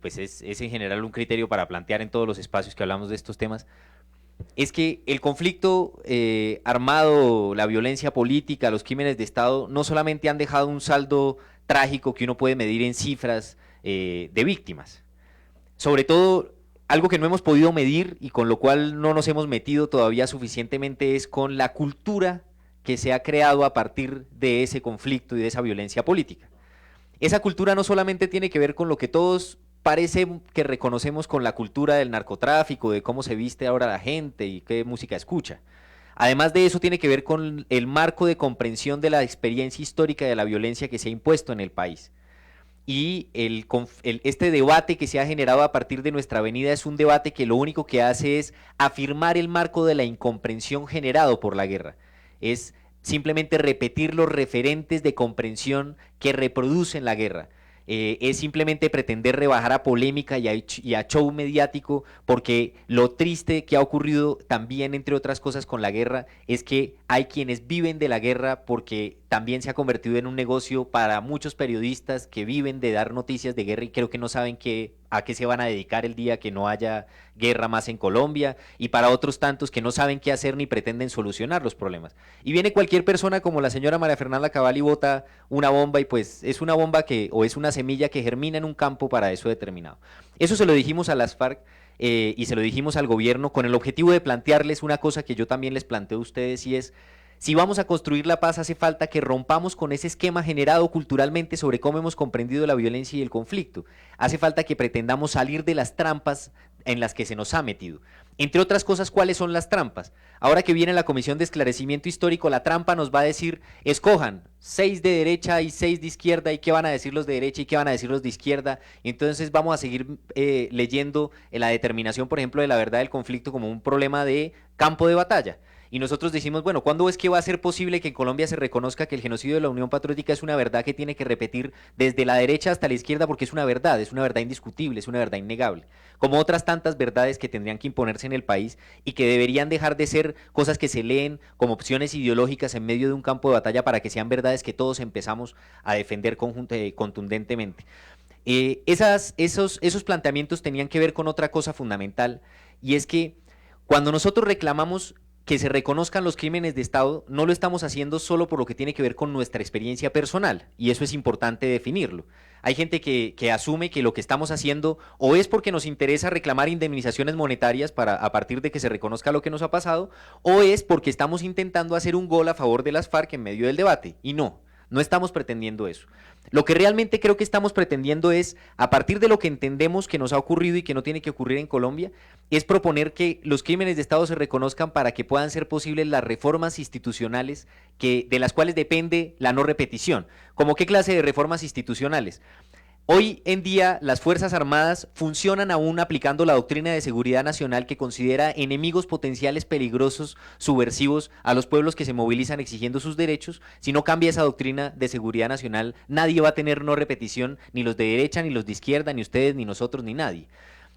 pues es en general un criterio para plantear en todos los espacios que hablamos de estos temas, es que el conflicto armado, la violencia política, los crímenes de Estado no solamente han dejado un saldo trágico que uno puede medir en cifras de víctimas. Sobre todo, algo que no hemos podido medir y con lo cual no nos hemos metido todavía suficientemente es con la cultura que se ha creado a partir de ese conflicto y de esa violencia política. Esa cultura no solamente tiene que ver con lo que todos parece que reconocemos con la cultura del narcotráfico, de cómo se viste ahora la gente y qué música escucha. Además de eso tiene que ver con el marco de comprensión de la experiencia histórica de la violencia que se ha impuesto en el país. Y este debate que se ha generado a partir de nuestra venida es un debate que lo único que hace es afirmar el marco de la incomprensión generado por la guerra. Es simplemente repetir los referentes de comprensión que reproducen la guerra. Es simplemente pretender rebajar a polémica y a show mediático, porque lo triste que ha ocurrido también, entre otras cosas, con la guerra, es que hay quienes viven de la guerra porque también se ha convertido en un negocio para muchos periodistas que viven de dar noticias de guerra y creo que no saben a qué se van a dedicar el día que no haya guerra más en Colombia, y para otros tantos que no saben qué hacer ni pretenden solucionar los problemas. Y viene cualquier persona como la señora María Fernanda Cabal y bota una bomba, y pues es una bomba o es una semilla que germina en un campo para eso determinado. Eso se lo dijimos a las FARC y se lo dijimos al gobierno con el objetivo de plantearles una cosa que yo también les planteo a ustedes, y es: si vamos a construir la paz, hace falta que rompamos con ese esquema generado culturalmente sobre cómo hemos comprendido la violencia y el conflicto. Hace falta que pretendamos salir de las trampas en las que se nos ha metido. Entre otras cosas, ¿cuáles son las trampas? Ahora que viene la Comisión de Esclarecimiento Histórico, la trampa nos va a decir: escojan 6 de derecha y 6 de izquierda, y qué van a decir los de derecha y qué van a decir los de izquierda. Y entonces vamos a seguir leyendo la determinación, por ejemplo, de la verdad del conflicto como un problema de campo de batalla. Y nosotros decimos, bueno, ¿cuándo es que va a ser posible que en Colombia se reconozca que el genocidio de la Unión Patriótica es una verdad que tiene que repetir desde la derecha hasta la izquierda? Porque es una verdad indiscutible, es una verdad innegable, como otras tantas verdades que tendrían que imponerse en el país y que deberían dejar de ser cosas que se leen como opciones ideológicas en medio de un campo de batalla, para que sean verdades que todos empezamos a defender contundentemente. Esos planteamientos tenían que ver con otra cosa fundamental, y es que cuando nosotros reclamamos que se reconozcan los crímenes de Estado, no lo estamos haciendo solo por lo que tiene que ver con nuestra experiencia personal, y eso es importante definirlo. Hay gente que asume que lo que estamos haciendo o es porque nos interesa reclamar indemnizaciones monetarias a partir de que se reconozca lo que nos ha pasado, o es porque estamos intentando hacer un gol a favor de las FARC en medio del debate, y no estamos pretendiendo eso. Lo que realmente creo que estamos pretendiendo es, a partir de lo que entendemos que nos ha ocurrido y que no tiene que ocurrir en Colombia, es proponer que los crímenes de Estado se reconozcan para que puedan ser posibles las reformas institucionales de las cuales depende la no repetición. ¿Cómo qué clase de reformas institucionales? Hoy en día las Fuerzas Armadas funcionan aún aplicando la doctrina de seguridad nacional, que considera enemigos potenciales peligrosos, subversivos, a los pueblos que se movilizan exigiendo sus derechos. Si no cambia esa doctrina de seguridad nacional, nadie va a tener no repetición, ni los de derecha, ni los de izquierda, ni ustedes, ni nosotros, ni nadie.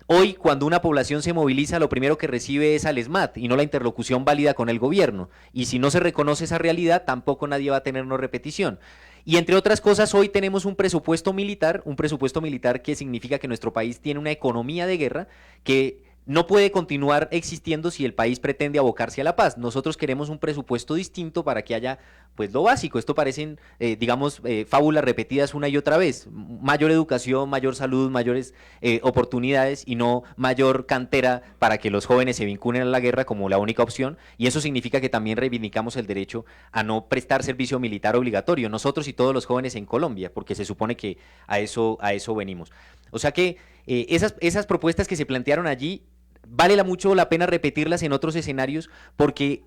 Hoy, cuando una población se moviliza, lo primero que recibe es al ESMAD y no la interlocución válida con el gobierno. Y si no se reconoce esa realidad, tampoco nadie va a tener no repetición. Y entre otras cosas, hoy tenemos un presupuesto militar que significa que nuestro país tiene una economía de guerra que no puede continuar existiendo si el país pretende abocarse a la paz. Nosotros queremos un presupuesto distinto para que haya, pues, lo básico. Esto parecen, fábulas repetidas una y otra vez: mayor educación, mayor salud, mayores oportunidades, y no mayor cantera para que los jóvenes se vinculen a la guerra como la única opción. Y eso significa que también reivindicamos el derecho a no prestar servicio militar obligatorio, nosotros y todos los jóvenes en Colombia, porque se supone que a eso venimos. O sea que esas propuestas que se plantearon allí, vale mucho la pena repetirlas en otros escenarios, porque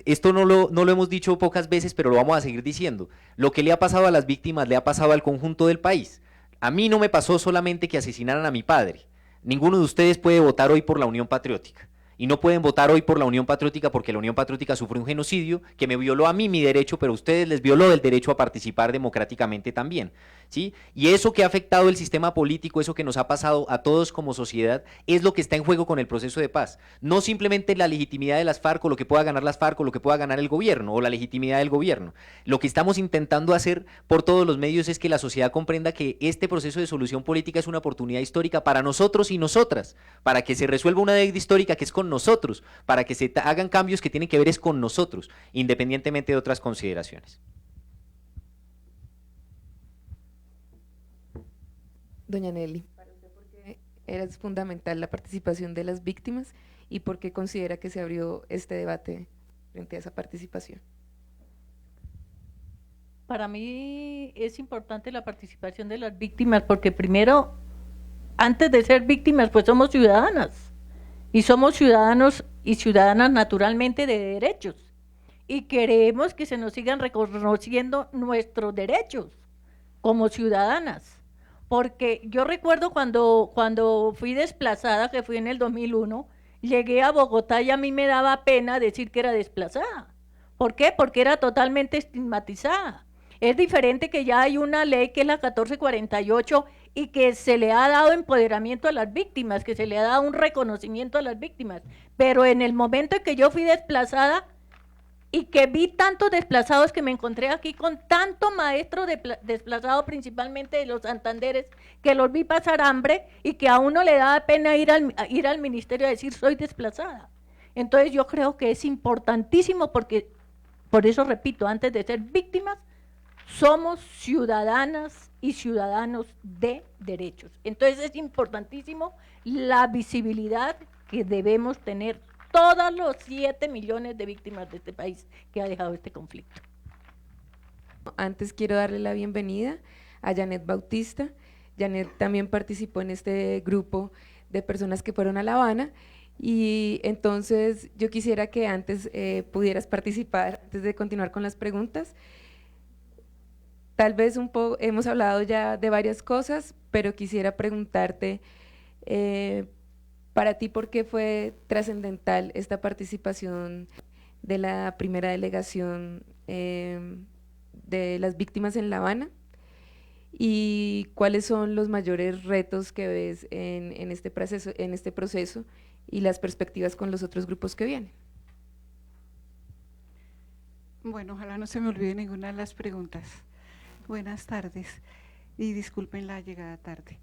esto no lo hemos dicho pocas veces, pero lo vamos a seguir diciendo. Lo que le ha pasado a las víctimas le ha pasado al conjunto del país. A mí no me pasó solamente que asesinaran a mi padre. Ninguno de ustedes puede votar hoy por la Unión Patriótica. Y no pueden votar hoy por la Unión Patriótica porque la Unión Patriótica sufrió un genocidio que me violó a mí mi derecho, pero a ustedes les violó el derecho a participar democráticamente también, ¿sí? Y eso que ha afectado el sistema político, eso que nos ha pasado a todos como sociedad, es lo que está en juego con el proceso de paz. No simplemente la legitimidad de las FARC, o lo que pueda ganar las FARC, o lo que pueda ganar el gobierno, o la legitimidad del gobierno. Lo que estamos intentando hacer por todos los medios es que la sociedad comprenda que este proceso de solución política es una oportunidad histórica para nosotros y nosotras, para que se resuelva una deuda histórica que es con nosotros, para que se hagan cambios que tienen que ver es con nosotros, independientemente de otras consideraciones. Doña Nelly, ¿para usted por qué era fundamental la participación de las víctimas y por qué considera que se abrió este debate frente a esa participación? Para mí es importante la participación de las víctimas porque primero, antes de ser víctimas, pues somos ciudadanas. Y somos ciudadanos y ciudadanas naturalmente de derechos. Y queremos que se nos sigan reconociendo nuestros derechos como ciudadanas. Porque yo recuerdo cuando fui desplazada, que fui en el 2001, llegué a Bogotá y a mí me daba pena decir que era desplazada. ¿Por qué? Porque era totalmente estigmatizada. Es diferente que ya hay una ley que es la 1448 y que se le ha dado empoderamiento a las víctimas, que se le ha dado un reconocimiento a las víctimas. Pero en el momento en que yo fui desplazada, y que vi tantos desplazados, que me encontré aquí con tanto maestro desplazado, principalmente de los Santanderes, que los vi pasar hambre y que a uno le daba pena ir al ministerio a decir soy desplazada. Entonces yo creo que es importantísimo, porque, por eso repito, antes de ser víctimas, somos ciudadanas y ciudadanos de derechos. Entonces es importantísimo la visibilidad que debemos tener todos los 7 millones de víctimas de este país que ha dejado este conflicto. Antes quiero darle la bienvenida a Janet Bautista. Janet también participó en este grupo de personas que fueron a La Habana, y entonces yo quisiera que antes pudieras participar, antes de continuar con las preguntas. Tal vez hemos hablado ya de varias cosas, pero quisiera preguntarte, para ti, ¿por qué fue trascendental esta participación de la primera delegación de las víctimas en La Habana? ¿Y cuáles son los mayores retos que ves en este proceso y las perspectivas con los otros grupos que vienen? Bueno, ojalá no se me olvide ninguna de las preguntas. Buenas tardes y disculpen la llegada tarde.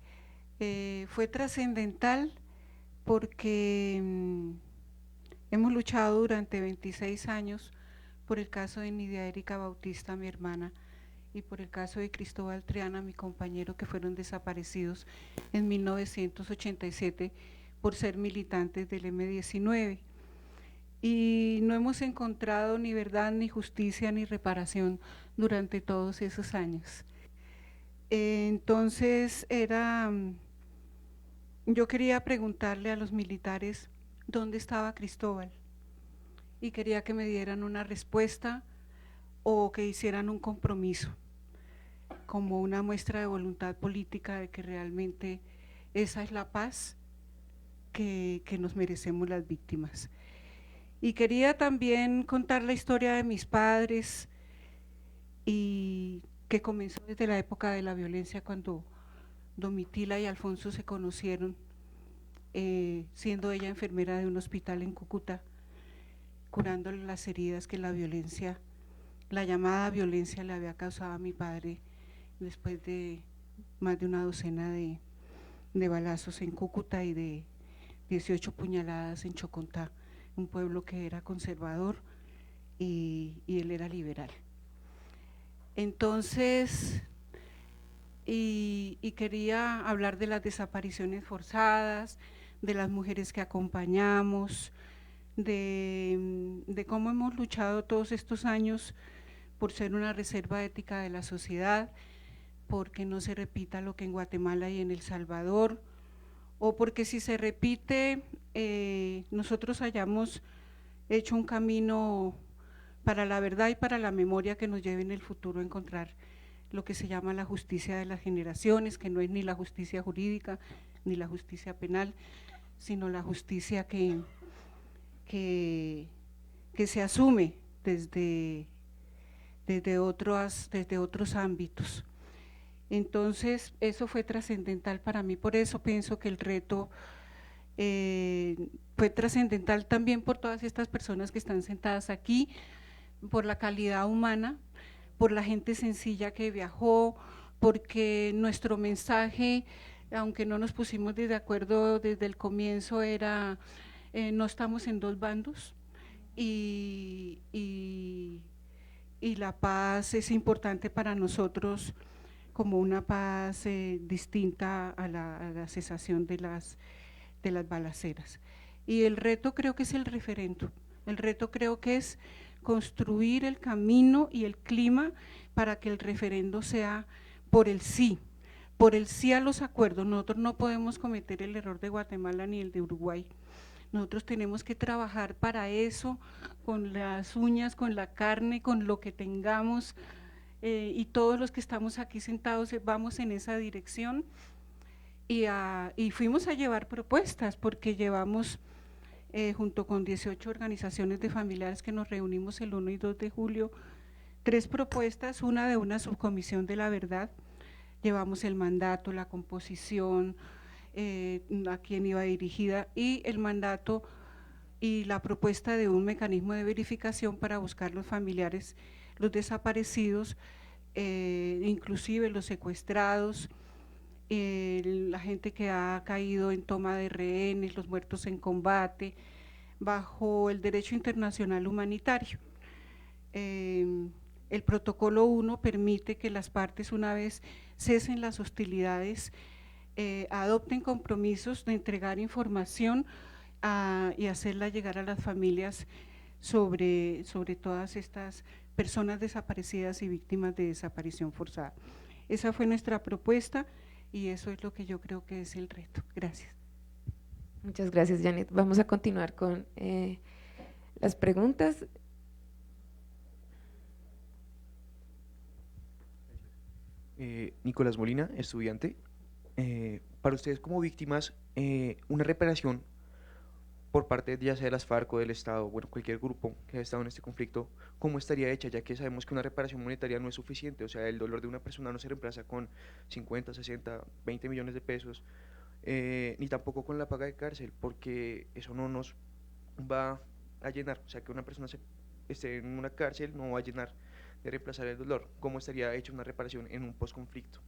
Fue trascendental porque hemos luchado durante 26 años por el caso de Nidia Erika Bautista, mi hermana, y por el caso de Cristóbal Triana, mi compañero, que fueron desaparecidos en 1987 por ser militantes del M-19. Y no hemos encontrado ni verdad, ni justicia, ni reparación durante todos esos años. Entonces yo quería preguntarle a los militares dónde estaba Cristóbal, y quería que me dieran una respuesta o que hicieran un compromiso como una muestra de voluntad política de que realmente esa es la paz que nos merecemos las víctimas. Y quería también contar la historia de mis padres, y que comenzó desde la época de la violencia, cuando Domitila y Alfonso se conocieron, siendo ella enfermera de un hospital en Cúcuta, curándole las heridas que la llamada violencia le había causado a mi padre después de más de una docena de balazos en Cúcuta y de 18 puñaladas en Chocontá, un pueblo que era conservador y él era liberal. Entonces, y quería hablar de las desapariciones forzadas, de las mujeres que acompañamos, de cómo hemos luchado todos estos años por ser una reserva ética de la sociedad, porque no se repita lo que en Guatemala y en El Salvador, o porque si se repite, nosotros hayamos hecho un camino para la verdad y para la memoria que nos lleve en el futuro a encontrar lo que se llama la justicia de las generaciones, que no es ni la justicia jurídica ni la justicia penal, sino la justicia que se asume desde otros ámbitos. Entonces, eso fue trascendental para mí, por eso pienso que el reto fue trascendental también por todas estas personas que están sentadas aquí, por la calidad humana, por la gente sencilla que viajó, porque nuestro mensaje, aunque no nos pusimos de acuerdo desde el comienzo, era no estamos en dos bandos, y la paz es importante para nosotros como una paz distinta a la cesación de las balaceras. Y el reto creo que es el referendo, el reto creo que es construir el camino y el clima para que el referendo sea por el sí a los acuerdos. Nosotros no podemos cometer el error de Guatemala ni el de Uruguay. Nosotros tenemos que trabajar para eso, con las uñas, con la carne, con lo que tengamos, y todos los que estamos aquí sentados vamos en esa dirección, y fuimos a llevar propuestas, porque llevamos junto con 18 organizaciones de familiares que nos reunimos el 1 y 2 de julio, 3 propuestas, una de una subcomisión de la verdad, llevamos el mandato, la composición, a quién iba dirigida, y el mandato y la propuesta de un mecanismo de verificación para buscar los familiares, los desaparecidos, inclusive los secuestrados, la gente que ha caído en toma de rehenes, los muertos en combate, bajo el derecho internacional humanitario. El protocolo 1 permite que las partes, una vez cesen las hostilidades, adopten compromisos de entregar información y hacerla llegar a las familias sobre todas estas personas desaparecidas y víctimas de desaparición forzada. Esa fue nuestra propuesta y eso es lo que yo creo que es el reto. Gracias. Muchas gracias, Janet. Vamos a continuar con las preguntas. Nicolás Molina, estudiante. Para ustedes como víctimas, una reparación por parte ya sea de las FARC o del Estado, bueno, cualquier grupo que haya estado en este conflicto, ¿cómo estaría hecha? Ya que sabemos que una reparación monetaria no es suficiente, o sea, el dolor de una persona no se reemplaza con 50, 60, 20 millones de pesos, ni tampoco con la paga de cárcel, porque eso no nos va a llenar, o sea, que una persona esté en una cárcel no va a llenar de reemplazar el dolor. ¿Cómo estaría hecha una reparación en un posconflicto?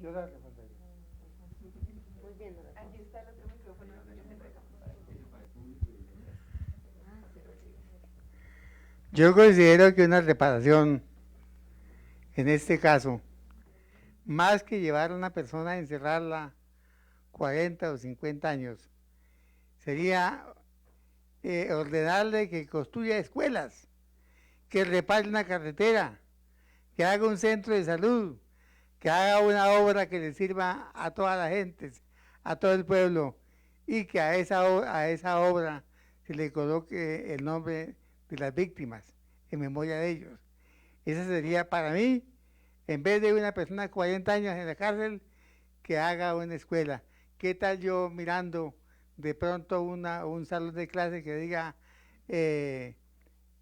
Yo la respondería. Aquí está el otro micrófono. Yo considero que una reparación, en este caso, más que llevar a una persona a encerrarla 40 o 50 años, sería ordenarle que construya escuelas, que repare una carretera, que haga un centro de salud, que haga una obra que le sirva a toda la gente, a todo el pueblo, y que a esa obra se le coloque el nombre de las víctimas en memoria de ellos. Esa sería para mí, en vez de una persona de 40 años en la cárcel, que haga una escuela. ¿Qué tal yo mirando de pronto un salón de clases que diga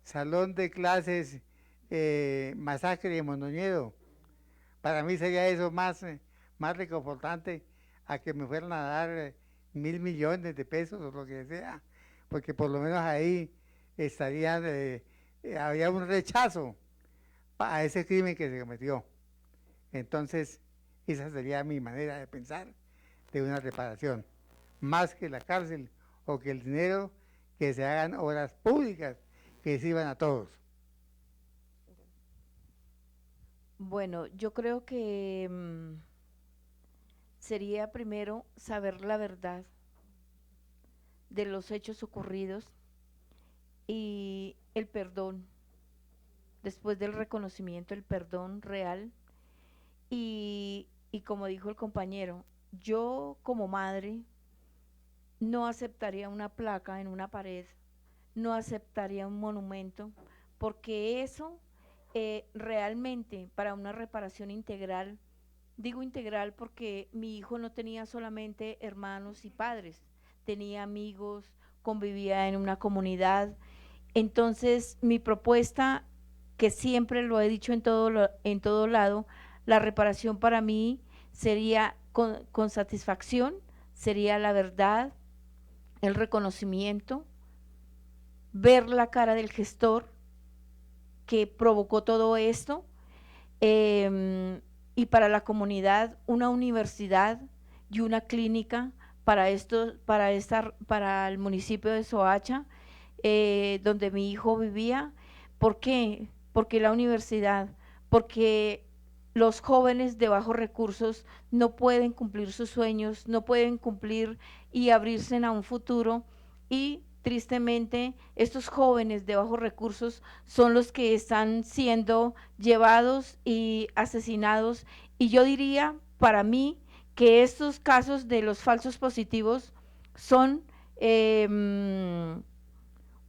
salón de clases masacre de Mondoñedo? Para mí sería eso más reconfortante a que me fueran a dar 1.000 millones de pesos o lo que sea, porque por lo menos ahí habría un rechazo a ese crimen que se cometió. Entonces, esa sería mi manera de pensar de una reparación. Más que la cárcel o que el dinero, que se hagan obras públicas que sirvan a todos. Bueno, yo creo que sería primero saber la verdad de los hechos ocurridos y el perdón, después del reconocimiento, el perdón real y como dijo el compañero, yo como madre no aceptaría una placa en una pared, no aceptaría un monumento, porque eso realmente para una reparación integral, digo integral porque mi hijo no tenía solamente hermanos y padres, tenía amigos, convivía en una comunidad. Entonces mi propuesta, que siempre lo he dicho en todo lado, la reparación para mí sería con satisfacción, sería la verdad, el reconocimiento, ver la cara del gestor que provocó todo esto, y para la comunidad una universidad y una clínica para el municipio de Soacha, donde mi hijo vivía. ¿Por qué? Porque la universidad, porque los jóvenes de bajos recursos no pueden cumplir sus sueños, no pueden cumplir y abrirse a un futuro, y tristemente estos jóvenes de bajos recursos son los que están siendo llevados y asesinados. Y yo diría, para mí, que estos casos de los falsos positivos son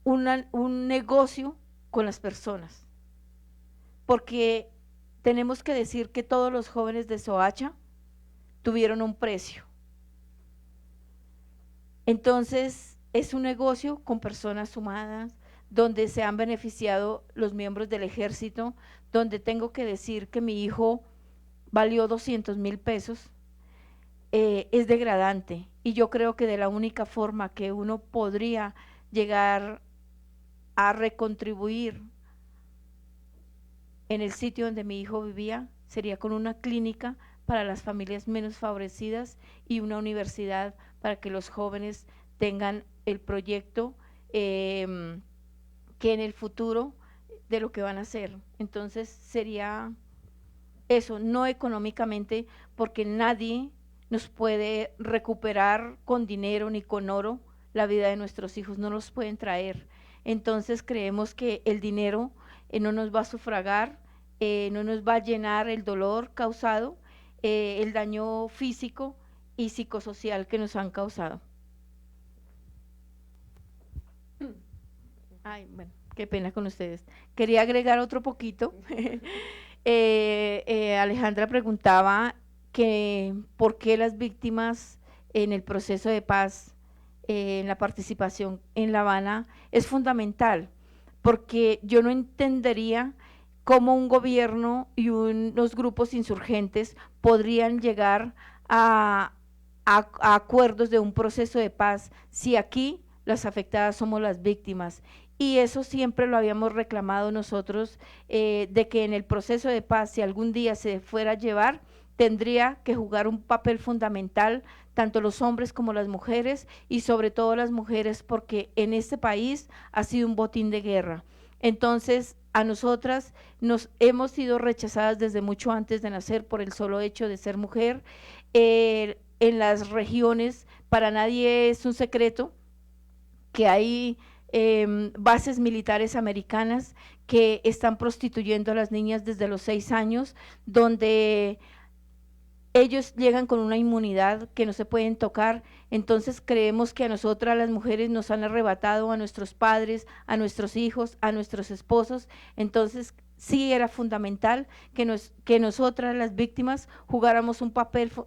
un negocio con las personas, porque tenemos que decir que todos los jóvenes de Soacha tuvieron un precio. Entonces, es un negocio con personas sumadas, donde se han beneficiado los miembros del ejército, donde tengo que decir que mi hijo valió 200,000 pesos, es degradante. Y yo creo que de la única forma que uno podría llegar a recontribuir en el sitio donde mi hijo vivía sería con una clínica para las familias menos favorecidas y una universidad para que los jóvenes tengan el proyecto que en el futuro de lo que van a hacer. Entonces sería eso, no económicamente, porque nadie nos puede recuperar con dinero ni con oro la vida de nuestros hijos, no nos pueden traer. Entonces creemos que el dinero no nos va a sufragar, no nos va a llenar el dolor causado, el daño físico y psicosocial que nos han causado. Ay, bueno, qué pena con ustedes. Quería agregar otro poquito. Alejandra preguntaba que por qué las víctimas en el proceso de paz, en la participación en La Habana, es fundamental, porque yo no entendería cómo un gobierno y unos grupos insurgentes podrían llegar a acuerdos de un proceso de paz si aquí las afectadas somos las víctimas. Y eso siempre lo habíamos reclamado nosotros, de que en el proceso de paz, si algún día se fuera a llevar, tendría que jugar un papel fundamental tanto los hombres como las mujeres, y sobre todo las mujeres, porque en este país ha sido un botín de guerra. Entonces, a nosotras nos hemos sido rechazadas desde mucho antes de nacer por el solo hecho de ser mujer. En las regiones, para nadie es un secreto que hay bases militares americanas que están prostituyendo a las niñas desde los 6 años, donde ellos llegan con una inmunidad que no se pueden tocar. Entonces creemos que a nosotras las mujeres nos han arrebatado a nuestros padres, a nuestros hijos, a nuestros esposos. Entonces sí era fundamental que nosotras las víctimas jugáramos un papel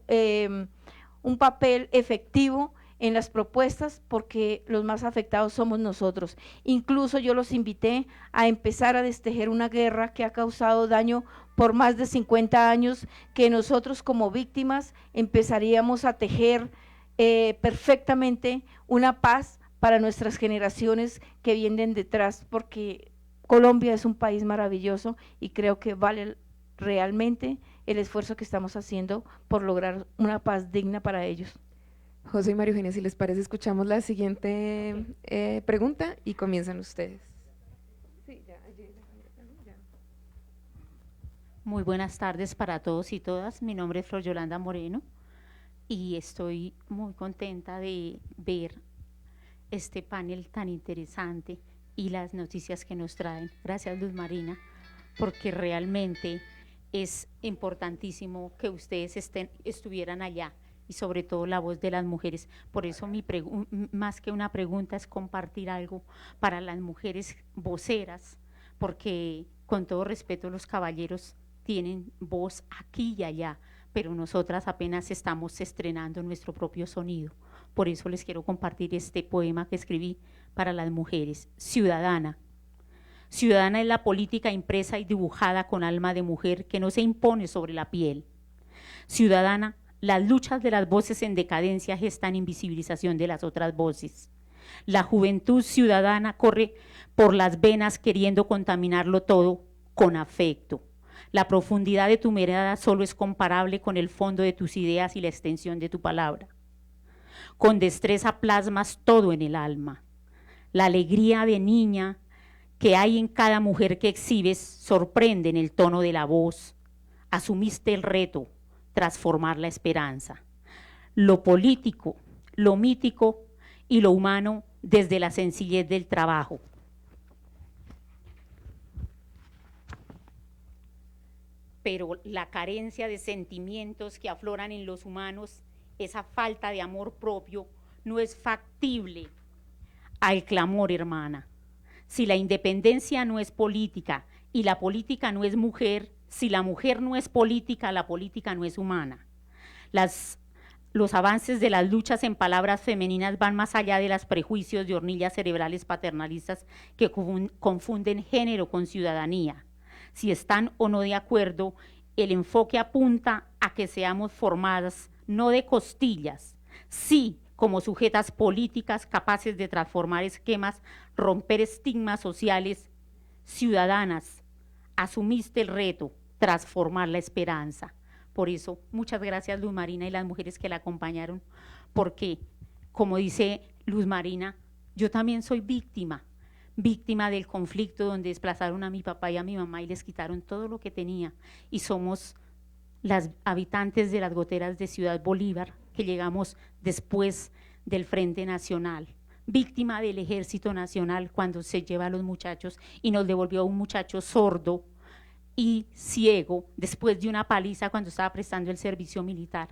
efectivo en las propuestas, porque los más afectados somos nosotros. Incluso yo los invité a empezar a destejer una guerra que ha causado daño por más de 50 años, que nosotros como víctimas empezaríamos a tejer perfectamente una paz para nuestras generaciones que vienen detrás, porque Colombia es un país maravilloso y creo que vale realmente el esfuerzo que estamos haciendo por lograr una paz digna para ellos. José y María Eugenia, si les parece, escuchamos la siguiente pregunta y comienzan ustedes. Muy buenas tardes para todos y todas. Mi nombre es Flor Yolanda Moreno y estoy muy contenta de ver este panel tan interesante y las noticias que nos traen. Gracias, Luz Marina, porque realmente es importantísimo que ustedes estuvieran allá, y sobre todo la voz de las mujeres. Por eso más que una pregunta es compartir algo para las mujeres voceras, porque con todo respeto los caballeros tienen voz aquí y allá, pero nosotras apenas estamos estrenando nuestro propio sonido. Por eso les quiero compartir este poema que escribí para las mujeres. Ciudadana. Ciudadana es la política impresa y dibujada con alma de mujer que no se impone sobre la piel. Ciudadana, las luchas de las voces en decadencia gestan invisibilización de las otras voces. La juventud ciudadana corre por las venas queriendo contaminarlo todo con afecto. La profundidad de tu mirada solo es comparable con el fondo de tus ideas y la extensión de tu palabra. Con destreza plasmas todo en el alma. La alegría de niña que hay en cada mujer que exhibes sorprende en el tono de la voz. Asumiste el reto, transformar la esperanza. Lo político, lo mítico y lo humano desde la sencillez del trabajo. Pero la carencia de sentimientos que afloran en los humanos, esa falta de amor propio, no es factible al clamor, hermana. Si la independencia no es política y la política no es mujer, si la mujer no es política, la política no es humana. Los avances de las luchas en palabras femeninas van más allá de los prejuicios de hornillas cerebrales paternalistas que confunden género con ciudadanía. Si están o no de acuerdo, el enfoque apunta a que seamos formadas no de costillas, sí como sujetas políticas capaces de transformar esquemas, romper estigmas sociales, ciudadanas. Asumiste el reto, transformar la esperanza. Por eso, muchas gracias Luz Marina y las mujeres que la acompañaron, porque, como dice Luz Marina, yo también soy víctima del conflicto donde desplazaron a mi papá y a mi mamá y les quitaron todo lo que tenía. Y somos las habitantes de las goteras de Ciudad Bolívar, que llegamos después del Frente Nacional, víctima del Ejército Nacional cuando se lleva a los muchachos y nos devolvió a un muchacho sordo y ciego después de una paliza cuando estaba prestando el servicio militar,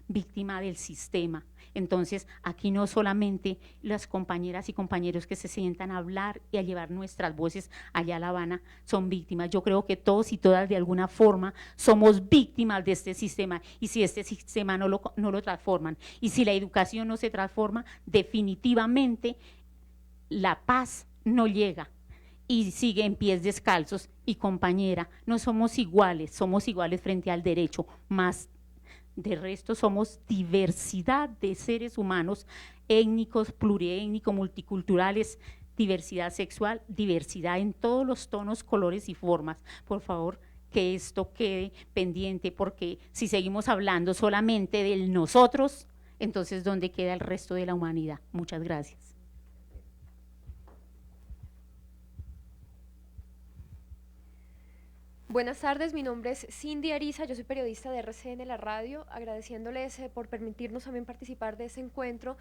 víctima del sistema. Entonces, aquí no solamente las compañeras y compañeros que se sientan a hablar y a llevar nuestras voces allá a La Habana son víctimas. Yo creo que todos y todas de alguna forma somos víctimas de este sistema, y si este sistema no lo transforman, y si la educación no se transforma, definitivamente la paz no llega y sigue en pies descalzos. Y compañera, no somos iguales frente al derecho, más de resto somos diversidad de seres humanos, étnicos, pluriétnicos, multiculturales, diversidad sexual, diversidad en todos los tonos, colores y formas. Por favor, que esto quede pendiente, porque si seguimos hablando solamente del nosotros, entonces ¿dónde queda el resto de la humanidad? Muchas gracias. Buenas tardes, mi nombre es Cindy Ariza, yo soy periodista de RCN La Radio, agradeciéndoles por permitirnos también participar de este encuentro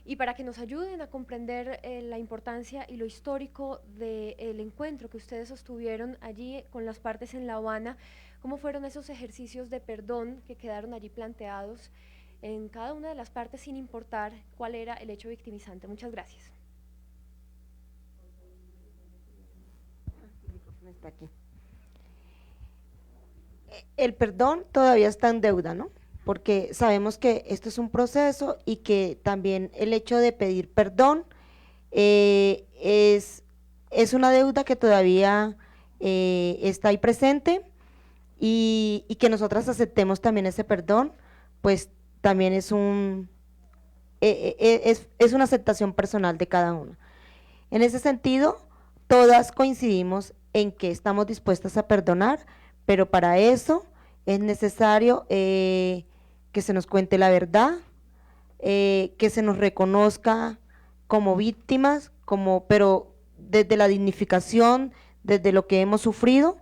y para que nos ayuden a comprender la importancia y lo histórico del encuentro que ustedes sostuvieron allí con las partes en La Habana, cómo fueron esos ejercicios de perdón que quedaron allí planteados en cada una de las partes sin importar cuál era el hecho victimizante. Muchas gracias. Está aquí. El perdón todavía está en deuda, ¿no? Porque sabemos que esto es un proceso y que también el hecho de pedir perdón es una deuda que todavía está ahí presente, y que nosotras aceptemos también ese perdón, pues también es una aceptación personal de cada una. En ese sentido, todas coincidimos en que estamos dispuestas a perdonar, pero para eso es necesario que se nos cuente la verdad, que se nos reconozca como víctimas, pero desde la dignificación, desde lo que hemos sufrido,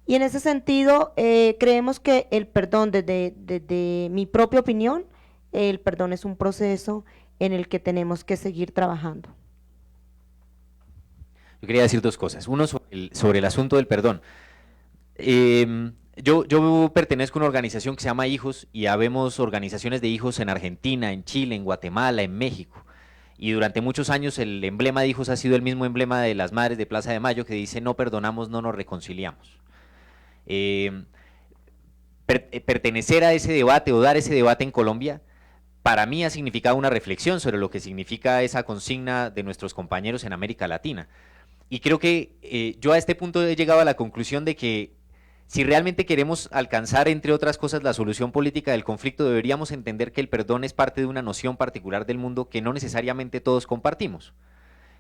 y en ese sentido creemos que el perdón, desde mi propia opinión, el perdón es un proceso en el que tenemos que seguir trabajando. Yo quería decir dos cosas. Uno, sobre el asunto del perdón. Yo pertenezco a una organización que se llama Hijos, y habemos organizaciones de hijos en Argentina, en Chile, en Guatemala, en México. Y durante muchos años el emblema de Hijos ha sido el mismo emblema de las Madres de Plaza de Mayo, que dice: no perdonamos, no nos reconciliamos. Pertenecer a ese debate o dar ese debate en Colombia, para mí ha significado una reflexión sobre lo que significa esa consigna de nuestros compañeros en América Latina. Y creo que yo a este punto he llegado a la conclusión de que si realmente queremos alcanzar, entre otras cosas, la solución política del conflicto, deberíamos entender que el perdón es parte de una noción particular del mundo que no necesariamente todos compartimos.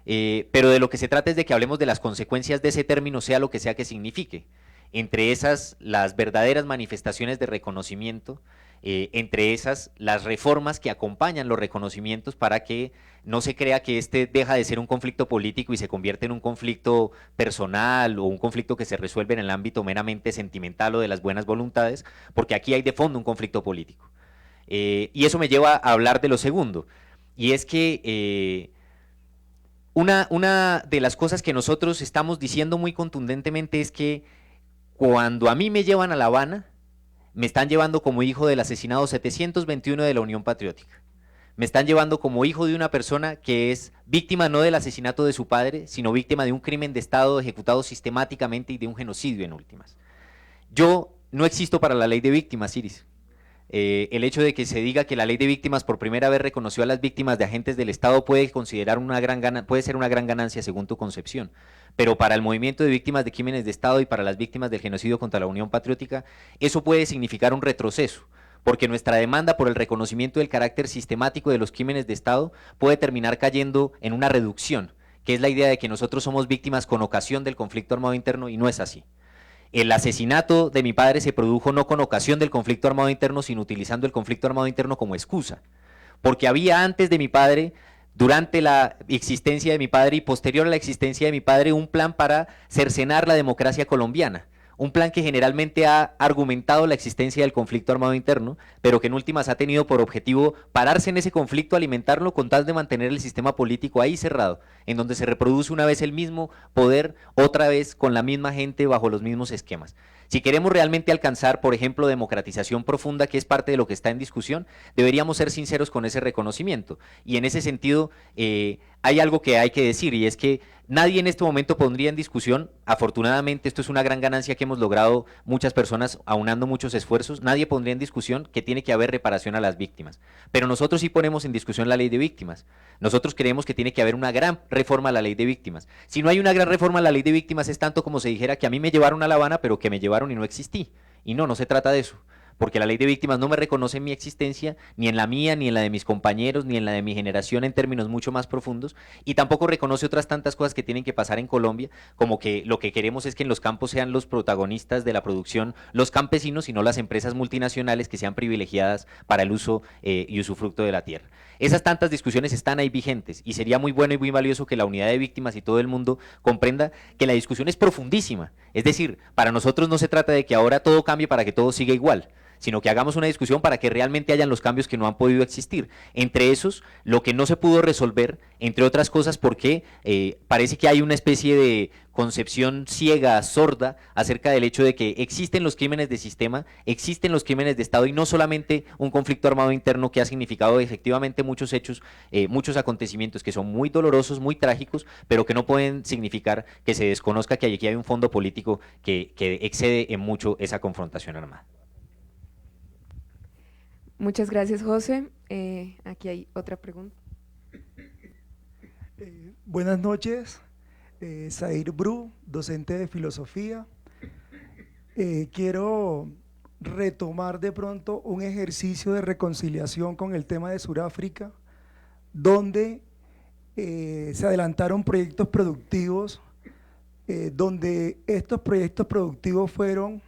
Pero de lo que se trata es de que hablemos de las consecuencias de ese término, sea lo que sea que signifique. Entre esas, las verdaderas manifestaciones de reconocimiento, entre esas, las reformas que acompañan los reconocimientos para que no se crea que este deja de ser un conflicto político y se convierte en un conflicto personal o un conflicto que se resuelve en el ámbito meramente sentimental o de las buenas voluntades, porque aquí hay de fondo un conflicto político. Y eso me lleva a hablar de lo segundo, y es que una de las cosas que nosotros estamos diciendo muy contundentemente es que cuando a mí me llevan a La Habana, me están llevando como hijo del asesinado 721 de la Unión Patriótica. Me están llevando como hijo de una persona que es víctima no del asesinato de su padre, sino víctima de un crimen de Estado ejecutado sistemáticamente y de un genocidio en últimas. Yo no existo para la ley de víctimas, Iris. El hecho de que se diga que la ley de víctimas por primera vez reconoció a las víctimas de agentes del Estado puede ser una gran ganancia según tu concepción, pero para el movimiento de víctimas de crímenes de Estado y para las víctimas del genocidio contra la Unión Patriótica, eso puede significar un retroceso, porque nuestra demanda por el reconocimiento del carácter sistemático de los crímenes de Estado puede terminar cayendo en una reducción, que es la idea de que nosotros somos víctimas con ocasión del conflicto armado interno, y no es así. El asesinato de mi padre se produjo no con ocasión del conflicto armado interno, sino utilizando el conflicto armado interno como excusa, porque había antes de mi padre, durante la existencia de mi padre y posterior a la existencia de mi padre, un plan para cercenar la democracia colombiana. Un plan que generalmente ha argumentado la existencia del conflicto armado interno, pero que en últimas ha tenido por objetivo pararse en ese conflicto, alimentarlo con tal de mantener el sistema político ahí cerrado, en donde se reproduce una vez el mismo poder, otra vez con la misma gente bajo los mismos esquemas. Si queremos realmente alcanzar, por ejemplo, democratización profunda, que es parte de lo que está en discusión, deberíamos ser sinceros con ese reconocimiento. Y en ese sentido, hay algo que hay que decir, y es que nadie en este momento pondría en discusión, afortunadamente esto es una gran ganancia que hemos logrado muchas personas aunando muchos esfuerzos, nadie pondría en discusión que tiene que haber reparación a las víctimas. Pero nosotros sí ponemos en discusión la ley de víctimas. Nosotros creemos que tiene que haber una gran reforma a la ley de víctimas. Si no hay una gran reforma a la ley de víctimas, es tanto como se dijera que a mí me llevaron a La Habana, pero que me llevaron y no existí. Y no se trata de eso, porque la ley de víctimas no me reconoce mi existencia, ni en la mía, ni en la de mis compañeros, ni en la de mi generación en términos mucho más profundos, y tampoco reconoce otras tantas cosas que tienen que pasar en Colombia, como que lo que queremos es que en los campos sean los protagonistas de la producción los campesinos y no las empresas multinacionales que sean privilegiadas para el uso y usufructo de la tierra. Esas tantas discusiones están ahí vigentes, y sería muy bueno y muy valioso que la unidad de víctimas y todo el mundo comprenda que la discusión es profundísima. Es decir, para nosotros no se trata de que ahora todo cambie para que todo siga igual, sino que hagamos una discusión para que realmente hayan los cambios que no han podido existir. Entre esos, lo que no se pudo resolver, entre otras cosas, porque parece que hay una especie de concepción ciega, sorda, acerca del hecho de que existen los crímenes de sistema, existen los crímenes de Estado, y no solamente un conflicto armado interno que ha significado efectivamente muchos hechos, muchos acontecimientos que son muy dolorosos, muy trágicos, pero que no pueden significar que se desconozca que aquí hay un fondo político que excede en mucho esa confrontación armada. Muchas gracias, José. Aquí hay otra pregunta. Buenas noches, Zair Bru, docente de filosofía. Quiero retomar de pronto un ejercicio de reconciliación con el tema de Sudáfrica, donde se adelantaron proyectos productivos, donde estos proyectos productivos fueron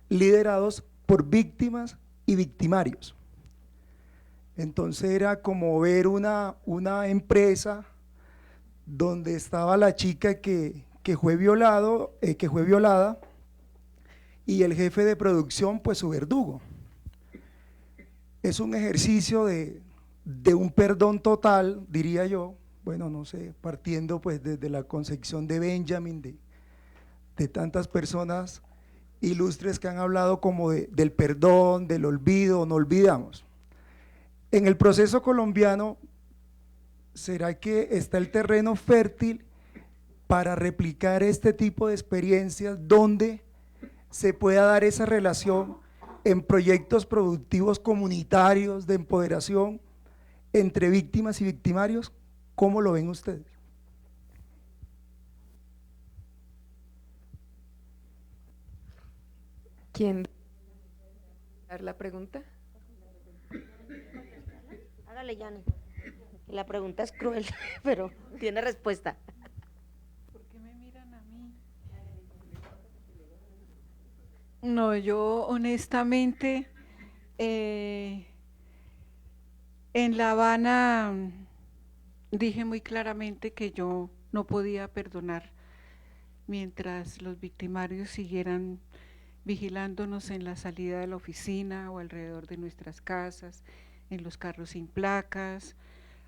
liderados por víctimas y victimarios. Entonces era como ver una empresa donde estaba la chica que fue violada y el jefe de producción pues su verdugo. Es un ejercicio de un perdón total, diría yo, bueno, no sé, partiendo pues desde la concepción de Benjamin, de tantas personas ilustres que han hablado como del perdón, del olvido, no olvidamos. En el proceso colombiano, ¿será que está el terreno fértil para replicar este tipo de experiencias donde se pueda dar esa relación en proyectos productivos comunitarios de empoderación entre víctimas y victimarios? ¿Cómo lo ven ustedes? ¿Quién va a dar la pregunta? Hágale, Yane. La pregunta es cruel, pero tiene respuesta. ¿Por qué me miran a mí? No, yo honestamente en La Habana dije muy claramente que yo no podía perdonar mientras los victimarios siguieran vigilándonos en la salida de la oficina o alrededor de nuestras casas, en los carros sin placas,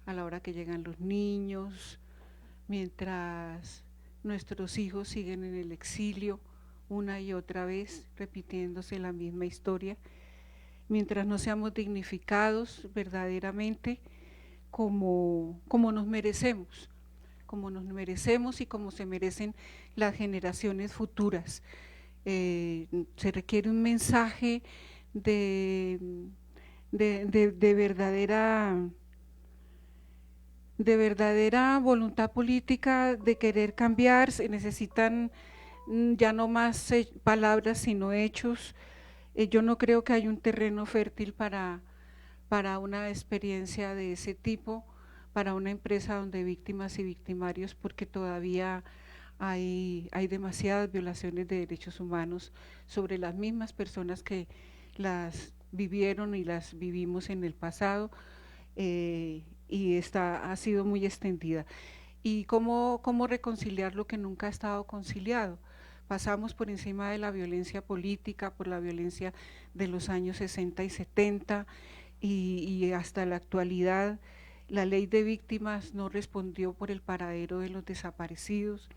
a la hora que llegan los niños, mientras nuestros hijos siguen en el exilio una y otra vez, repitiéndose la misma historia, mientras no seamos dignificados verdaderamente como nos merecemos y como se merecen las generaciones futuras. Se requiere un mensaje de verdadera voluntad política, de querer cambiar. Se necesitan ya no más palabras sino hechos, Yo no creo que haya un terreno fértil para una experiencia de ese tipo, para una empresa donde víctimas y victimarios, porque todavía hay demasiadas violaciones de derechos humanos sobre las mismas personas que las vivieron y las vivimos en el pasado, y ha sido muy extendida. ¿Y cómo reconciliar lo que nunca ha estado conciliado? Pasamos por encima de la violencia política, por la violencia de los años 60 y 70, y hasta la actualidad la ley de víctimas no respondió por el paradero de los desaparecidos.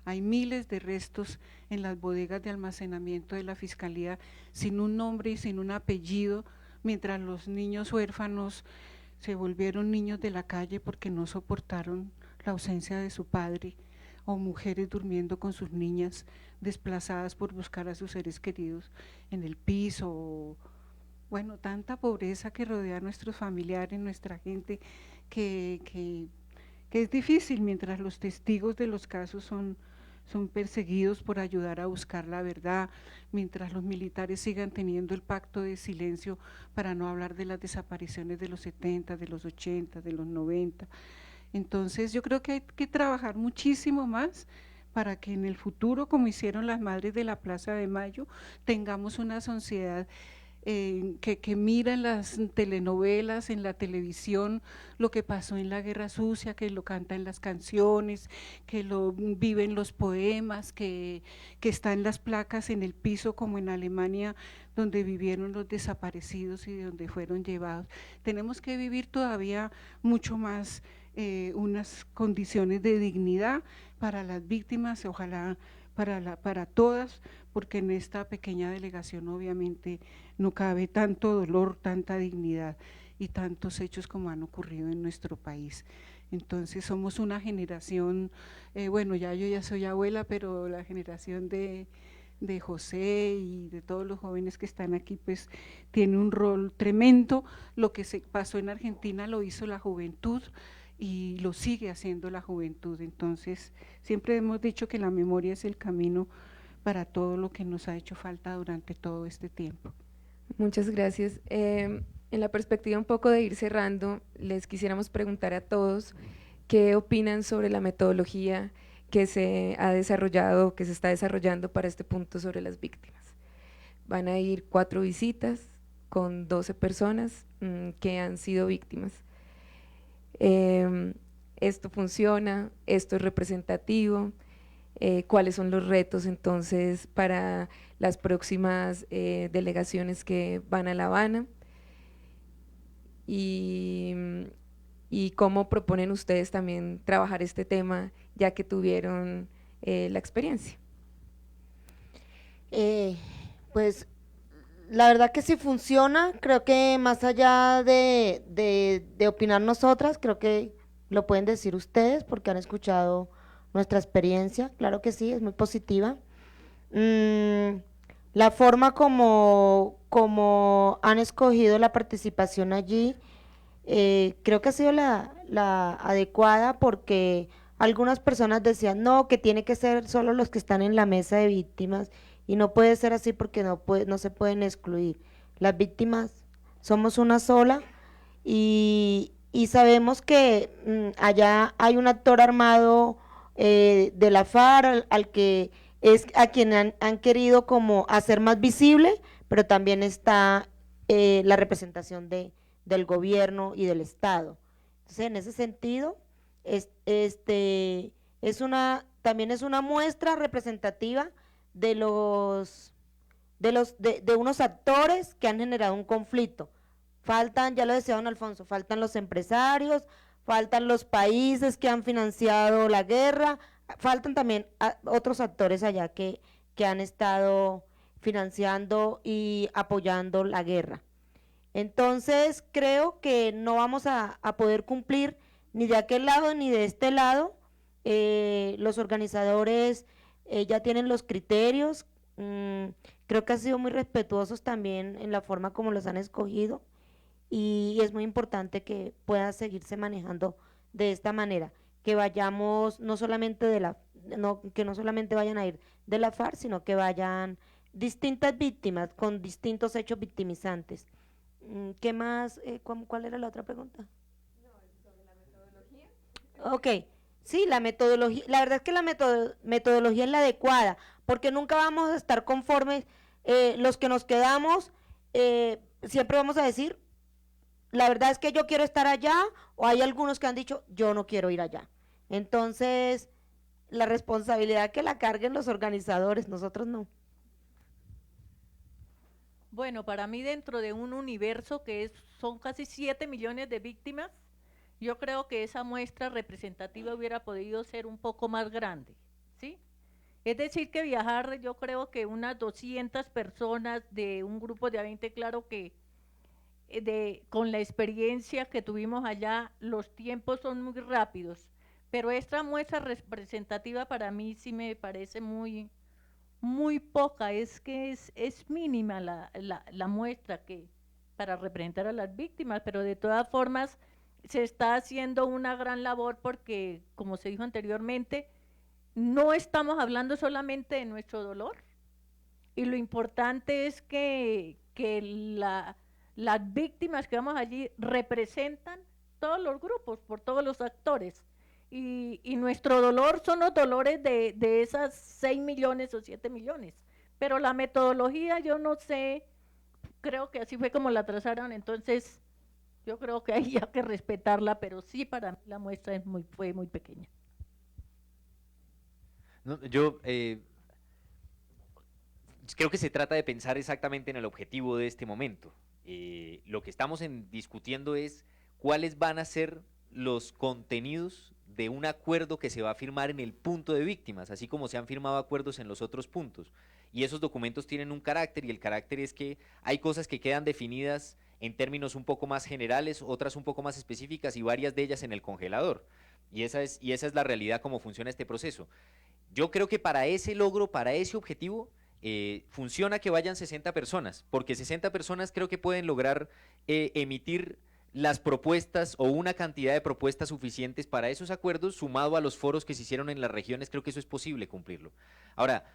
Hay miles de restos en las bodegas de almacenamiento de la Fiscalía sin un nombre y sin un apellido, mientras los niños huérfanos se volvieron niños de la calle porque no soportaron la ausencia de su padre, o mujeres durmiendo con sus niñas desplazadas por buscar a sus seres queridos en el piso. Bueno, tanta pobreza que rodea a nuestros familiares, nuestra gente, que es difícil mientras los testigos de los casos son perseguidos por ayudar a buscar la verdad, mientras los militares sigan teniendo el pacto de silencio para no hablar de las desapariciones de los 70, de los 80, de los 90. Entonces yo creo que hay que trabajar muchísimo más para que en el futuro, como hicieron las madres de la Plaza de Mayo, tengamos una sociedad que mira en las telenovelas, en la televisión, lo que pasó en la Guerra Sucia, que lo canta en las canciones, que lo vive en los poemas, que está en las placas en el piso, como en Alemania, donde vivieron los desaparecidos y de donde fueron llevados. Tenemos que vivir todavía mucho más unas condiciones de dignidad para las víctimas, ojalá para todas, porque en esta pequeña delegación obviamente no cabe tanto dolor, tanta dignidad y tantos hechos como han ocurrido en nuestro país. Entonces somos una generación, bueno, yo ya soy abuela, pero la generación de José y de todos los jóvenes que están aquí, pues tiene un rol tremendo. Lo que se pasó en Argentina lo hizo la juventud y lo sigue haciendo la juventud. Entonces siempre hemos dicho que la memoria es el camino para todo lo que nos ha hecho falta durante todo este tiempo. Muchas gracias. En la perspectiva un poco de ir cerrando, les quisiéramos preguntar a todos qué opinan sobre la metodología que se ha desarrollado, que se está desarrollando para este punto sobre las víctimas. Van a ir 4 visitas con 12 personas que han sido víctimas. Esto funciona, esto es representativo, cuáles son los retos entonces para las próximas delegaciones que van a La Habana, y cómo proponen ustedes también trabajar este tema ya que tuvieron la experiencia. Pues la verdad que sí funciona. Creo que más allá de opinar nosotras, creo que lo pueden decir ustedes porque han escuchado nuestra experiencia. Claro que sí, es muy positiva. La forma como han escogido la participación allí, creo que ha sido la adecuada, porque algunas personas decían no, que tiene que ser solo los que están en la mesa de víctimas, y no puede ser así porque no se pueden excluir. Las víctimas somos una sola, y sabemos que allá hay un actor armado de la FARC al que es a quien han querido como hacer más visible, pero también está la representación del gobierno y del Estado. Entonces, en ese sentido, también es una muestra representativa de unos actores que han generado un conflicto. Faltan, ya lo decía don Alfonso, faltan los empresarios, faltan los países que han financiado la guerra, faltan también otros actores allá que han estado financiando y apoyando la guerra. Entonces creo que no vamos a poder cumplir ni de aquel lado ni de este lado. Los organizadores ya tienen los criterios, creo que han sido muy respetuosos también en la forma como los han escogido, y es muy importante que pueda seguirse manejando de esta manera, que vayamos no solamente que no solamente vayan a ir de la FARC, sino que vayan distintas víctimas con distintos hechos victimizantes. ¿Qué más? ¿Cuál era la otra pregunta? No, sobre la metodología. Ok, sí, la metodología, la verdad es que la metodología es la adecuada, porque nunca vamos a estar conformes, los que nos quedamos, siempre vamos a decir, la verdad es que yo quiero estar allá, o hay algunos que han dicho, yo no quiero ir allá. Entonces, la responsabilidad que la carguen los organizadores, nosotros no. Bueno, para mí dentro de un universo son casi 7 millones de víctimas, yo creo que esa muestra representativa hubiera podido ser un poco más grande, ¿sí? Es decir, que viajar, yo creo que unas 200 personas de un grupo de 20, claro que con la experiencia que tuvimos allá, los tiempos son muy rápidos, pero esta muestra representativa para mí sí me parece muy poca, es que es mínima la muestra que para representar a las víctimas, pero de todas formas se está haciendo una gran labor porque, como se dijo anteriormente, no estamos hablando solamente de nuestro dolor, y lo importante es que las víctimas que vamos allí representan todos los grupos, por todos los actores, y nuestro dolor son los dolores de esas 6 millones o 7 millones, pero la metodología yo no sé, creo que así fue como la trazaron, entonces yo creo que hay que respetarla, pero sí, para mí la muestra fue muy pequeña. No, yo creo que se trata de pensar exactamente en el objetivo de este momento. Lo que estamos discutiendo es cuáles van a ser los contenidos de un acuerdo que se va a firmar en el punto de víctimas, así como se han firmado acuerdos en los otros puntos. Y esos documentos tienen un carácter, y el carácter es que hay cosas que quedan definidas en términos un poco más generales, otras un poco más específicas, y varias de ellas en el congelador. Y esa es la realidad como funciona este proceso. Yo creo que para ese logro, para ese objetivo, funciona que vayan 60 personas, porque 60 personas creo que pueden lograr emitir las propuestas o una cantidad de propuestas suficientes para esos acuerdos, sumado a los foros que se hicieron en las regiones. Creo que eso es posible cumplirlo. Ahora,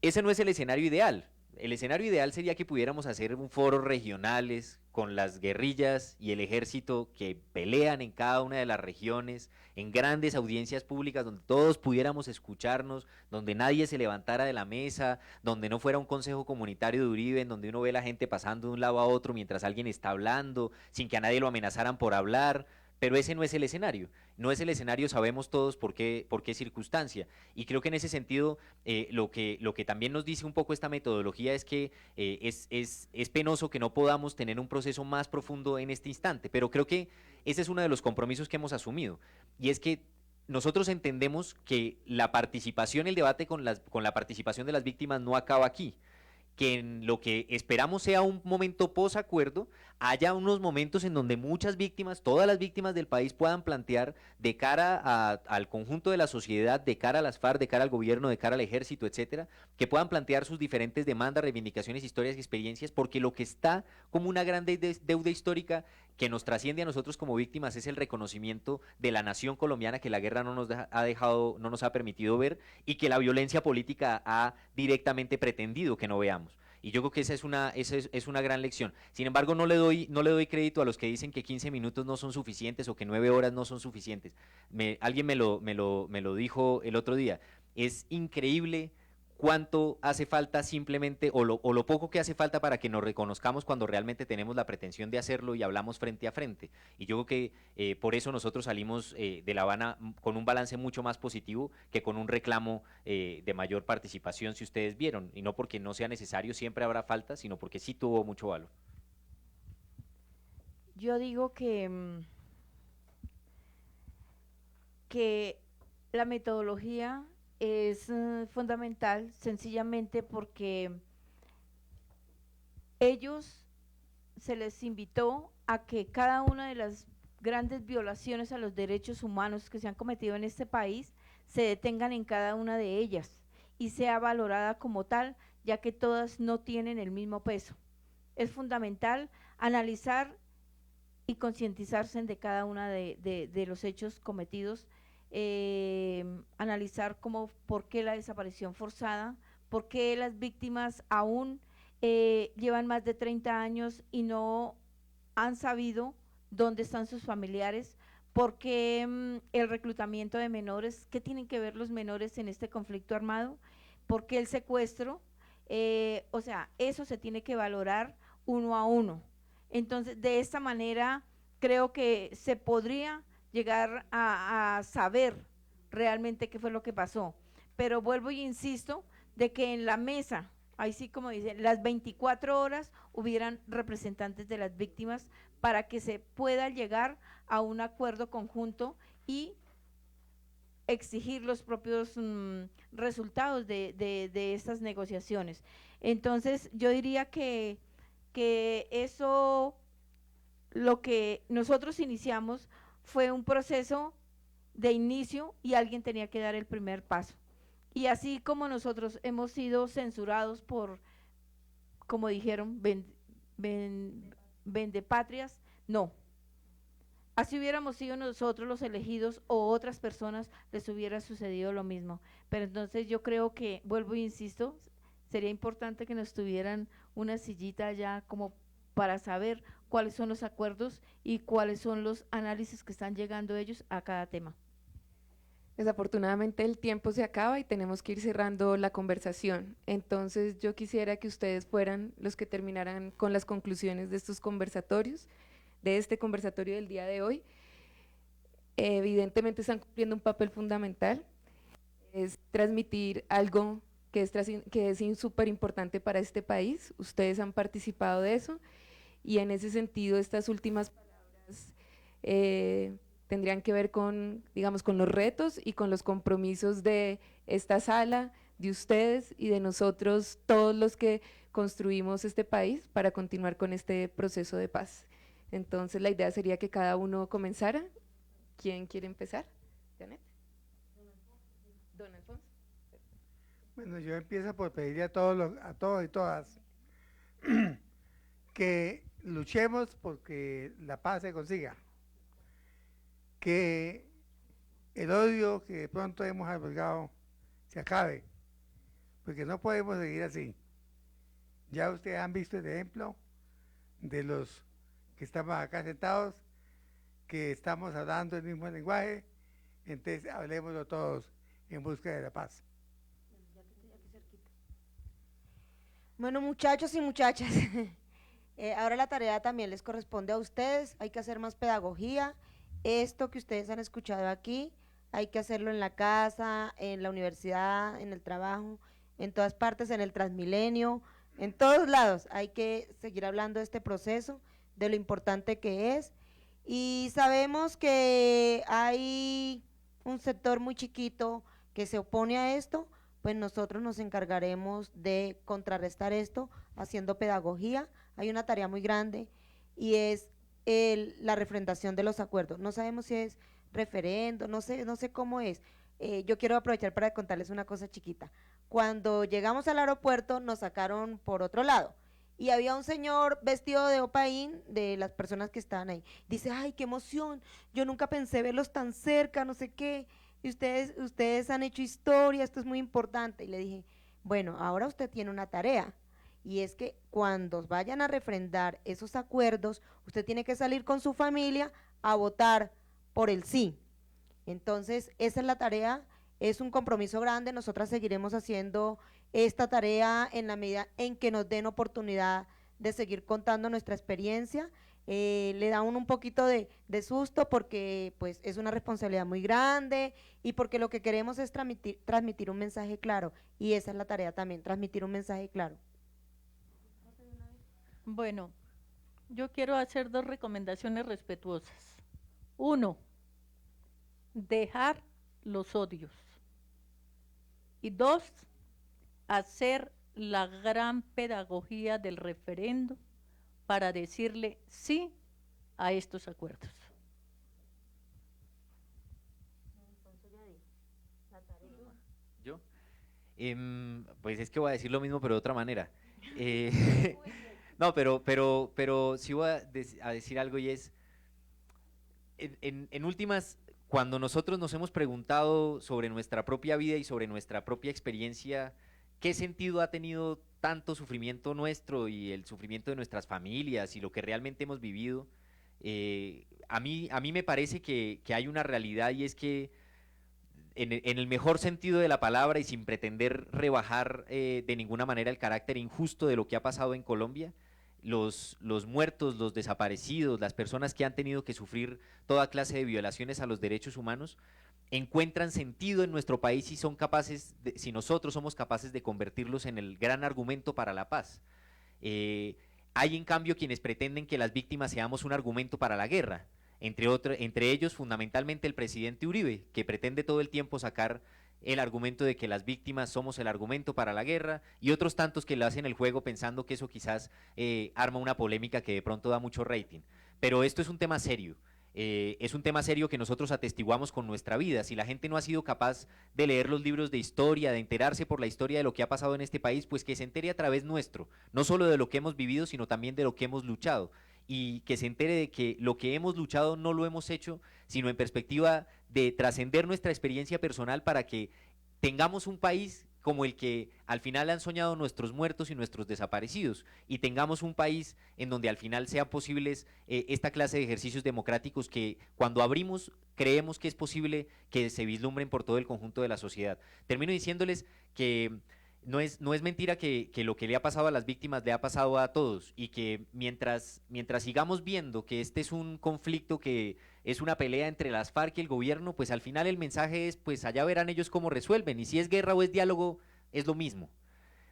ese no es el escenario ideal. El escenario ideal sería que pudiéramos hacer un foro regionales con las guerrillas y el ejército que pelean en cada una de las regiones, en grandes audiencias públicas donde todos pudiéramos escucharnos, donde nadie se levantara de la mesa, donde no fuera un consejo comunitario de Uribe, en donde uno ve a la gente pasando de un lado a otro mientras alguien está hablando, sin que a nadie lo amenazaran por hablar. Pero ese no es el escenario, no es el escenario, sabemos todos por qué circunstancia. Y creo que en ese sentido, lo que también nos dice un poco esta metodología es que es penoso que no podamos tener un proceso más profundo en este instante, pero creo que ese es uno de los compromisos que hemos asumido, y es que nosotros entendemos que la participación, el debate con la participación de las víctimas no acaba aquí, que en lo que esperamos sea un momento posacuerdo, haya unos momentos en donde muchas víctimas, todas las víctimas del país puedan plantear de cara al conjunto de la sociedad, de cara a las FARC, de cara al gobierno, de cara al ejército, etcétera, que puedan plantear sus diferentes demandas, reivindicaciones, historias y experiencias, porque lo que está como una gran deuda histórica que nos trasciende a nosotros como víctimas es el reconocimiento de la nación colombiana, que la guerra no nos ha permitido ver, y que la violencia política ha directamente pretendido que no veamos. Y yo creo que esa es una gran lección. Sin embargo, no le doy crédito a los que dicen que 15 minutos no son suficientes o que 9 horas no son suficientes. Alguien me lo dijo el otro día. Es increíble cuánto hace falta simplemente, o lo poco que hace falta para que nos reconozcamos cuando realmente tenemos la pretensión de hacerlo y hablamos frente a frente. Y yo creo que por eso nosotros salimos de La Habana con un balance mucho más positivo que con un reclamo de mayor participación, si ustedes vieron, y no porque no sea necesario, siempre habrá falta, sino porque sí tuvo mucho valor. Yo digo que la metodología es fundamental, sencillamente porque ellos se les invitó a que cada una de las grandes violaciones a los derechos humanos que se han cometido en este país se detengan en cada una de ellas y sea valorada como tal, ya que todas no tienen el mismo peso. Es fundamental analizar y concientizarse de cada una de los hechos cometidos, analizar por qué la desaparición forzada, ¿Por qué las víctimas aún llevan más de 30 años y no han sabido dónde están sus familiares? ¿Por qué el reclutamiento de menores? ¿Qué tienen que ver los menores en este conflicto armado? ¿Por qué el secuestro? O sea, eso se tiene que valorar uno a uno. Entonces, de esta manera, creo que se podría llegar a saber realmente qué fue lo que pasó. Pero vuelvo y insisto de que en la mesa, ahí sí como dicen, las 24 horas hubieran representantes de las víctimas para que se pueda llegar a un acuerdo conjunto y exigir los propios resultados de estas negociaciones. Entonces, yo diría que eso, lo que nosotros iniciamos fue un proceso de inicio y alguien tenía que dar el primer paso. Y así como nosotros hemos sido censurados por, como dijeron, vendepatrias, no. Así hubiéramos sido nosotros los elegidos o otras personas, les hubiera sucedido lo mismo. Pero entonces yo creo que, vuelvo e insisto, sería importante que nos tuvieran una sillita ya como para saber cuáles son los acuerdos y cuáles son los análisis que están llegando ellos a cada tema. Desafortunadamente el tiempo se acaba y tenemos que ir cerrando la conversación. Entonces yo quisiera que ustedes fueran los que terminaran con las conclusiones de estos conversatorios, de este conversatorio del día de hoy. Evidentemente están cumpliendo un papel fundamental, es transmitir algo que es súper importante para este país. Ustedes han participado de eso y en ese sentido estas últimas palabras tendrían que ver con, digamos, con los retos y con los compromisos de esta sala, de ustedes y de nosotros, todos los que construimos este país para continuar con este proceso de paz. Entonces la idea sería que cada uno comenzara. ¿Quién quiere empezar? ¿Janet? Don Alfonso. Bueno, yo empiezo por pedirle a todos y todas que luchemos porque la paz se consiga, que el odio que de pronto hemos albergado se acabe, porque no podemos seguir así. Ya ustedes han visto el ejemplo de los que estamos acá sentados, que estamos hablando el mismo lenguaje, entonces hablemoslo todos en busca de la paz. Bueno, muchachos y muchachas, ahora la tarea también les corresponde a ustedes, hay que hacer más pedagogía. Esto que ustedes han escuchado aquí, hay que hacerlo en la casa, en la universidad, en el trabajo, en todas partes, en el Transmilenio, en todos lados. Hay que seguir hablando de este proceso, de lo importante que es. Y sabemos que hay un sector muy chiquito que se opone a esto, pues nosotros nos encargaremos de contrarrestar esto haciendo pedagogía. Hay una tarea muy grande y es la refrendación de los acuerdos. No sabemos si es referendo, no sé cómo es. Yo quiero aprovechar para contarles una cosa chiquita. Cuando llegamos al aeropuerto nos sacaron por otro lado y había un señor vestido de opaín, de las personas que estaban ahí. Dice, ay, qué emoción, yo nunca pensé verlos tan cerca, no sé qué, y ustedes han hecho historia, esto es muy importante. Y le dije, bueno, ahora usted tiene una tarea, y es que cuando vayan a refrendar esos acuerdos, usted tiene que salir con su familia a votar por el sí. Entonces, esa es la tarea, es un compromiso grande, nosotras seguiremos haciendo esta tarea en la medida en que nos den oportunidad de seguir contando nuestra experiencia. Le da un poquito de susto porque pues es una responsabilidad muy grande y porque lo que queremos es transmitir un mensaje claro, y esa es la tarea también, transmitir un mensaje claro. Bueno, yo quiero hacer 2 recomendaciones respetuosas. 1, dejar los odios. Y 2, hacer la gran pedagogía del referendo para decirle sí a estos acuerdos. ¿Yo? Pues es que voy a decir lo mismo, pero de otra manera. No, pero sí voy a decir algo, y es, en últimas, cuando nosotros nos hemos preguntado sobre nuestra propia vida y sobre nuestra propia experiencia, ¿qué sentido ha tenido tanto sufrimiento nuestro y el sufrimiento de nuestras familias y lo que realmente hemos vivido? A mí me parece que hay una realidad, y es que en el mejor sentido de la palabra y sin pretender rebajar de ninguna manera el carácter injusto de lo que ha pasado en Colombia, los muertos, los desaparecidos, las personas que han tenido que sufrir toda clase de violaciones a los derechos humanos, encuentran sentido en nuestro país si son capaces, si nosotros somos capaces de convertirlos en el gran argumento para la paz. Hay en cambio quienes pretenden que las víctimas seamos un argumento para la guerra, entre ellos fundamentalmente el presidente Uribe, que pretende todo el tiempo sacar el argumento de que las víctimas somos el argumento para la guerra, y otros tantos que le hacen el juego pensando que eso quizás arma una polémica que de pronto da mucho rating. Pero esto es un tema serio. Es un tema serio que nosotros atestiguamos con nuestra vida. Si la gente no ha sido capaz de leer los libros de historia, de enterarse por la historia de lo que ha pasado en este país, pues que se entere a través nuestro, no solo de lo que hemos vivido, sino también de lo que hemos luchado, y que se entere de que lo que hemos luchado no lo hemos hecho, sino en perspectiva de trascender nuestra experiencia personal para que tengamos un país como el que al final han soñado nuestros muertos y nuestros desaparecidos, y tengamos un país en donde al final sean posibles esta clase de ejercicios democráticos que cuando abrimos creemos que es posible que se vislumbren por todo el conjunto de la sociedad. Termino diciéndoles que no es mentira que lo que le ha pasado a las víctimas le ha pasado a todos, y que mientras sigamos viendo que este es un conflicto que es una pelea entre las FARC y el gobierno, pues al final el mensaje es, pues allá verán ellos cómo resuelven, y si es guerra o es diálogo, es lo mismo.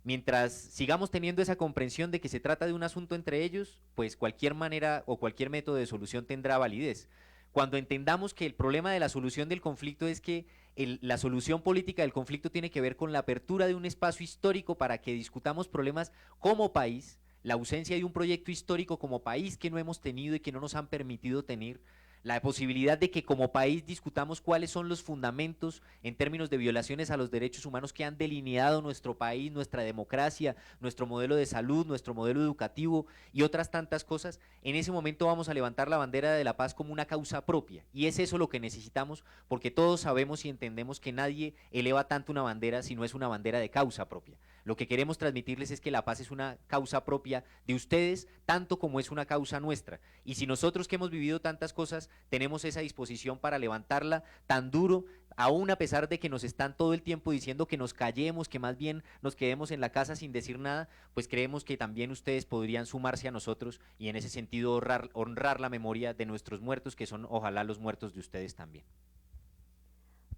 Mientras sigamos teniendo esa comprensión de que se trata de un asunto entre ellos, pues cualquier manera o cualquier método de solución tendrá validez. Cuando entendamos que el problema de la solución del conflicto es que la solución política del conflicto tiene que ver con la apertura de un espacio histórico para que discutamos problemas como país, la ausencia de un proyecto histórico como país que no hemos tenido y que no nos han permitido tener, la posibilidad de que como país discutamos cuáles son los fundamentos en términos de violaciones a los derechos humanos que han delineado nuestro país, nuestra democracia, nuestro modelo de salud, nuestro modelo educativo y otras tantas cosas. En ese momento vamos a levantar la bandera de la paz como una causa propia, y es eso lo que necesitamos, porque todos sabemos y entendemos que nadie eleva tanto una bandera si no es una bandera de causa propia. Lo que queremos transmitirles es que la paz es una causa propia de ustedes, tanto como es una causa nuestra, y si nosotros que hemos vivido tantas cosas tenemos esa disposición para levantarla tan duro, aún a pesar de que nos están todo el tiempo diciendo que nos callemos, que más bien nos quedemos en la casa sin decir nada, pues creemos que también ustedes podrían sumarse a nosotros y en ese sentido honrar la memoria de nuestros muertos, que son ojalá los muertos de ustedes también.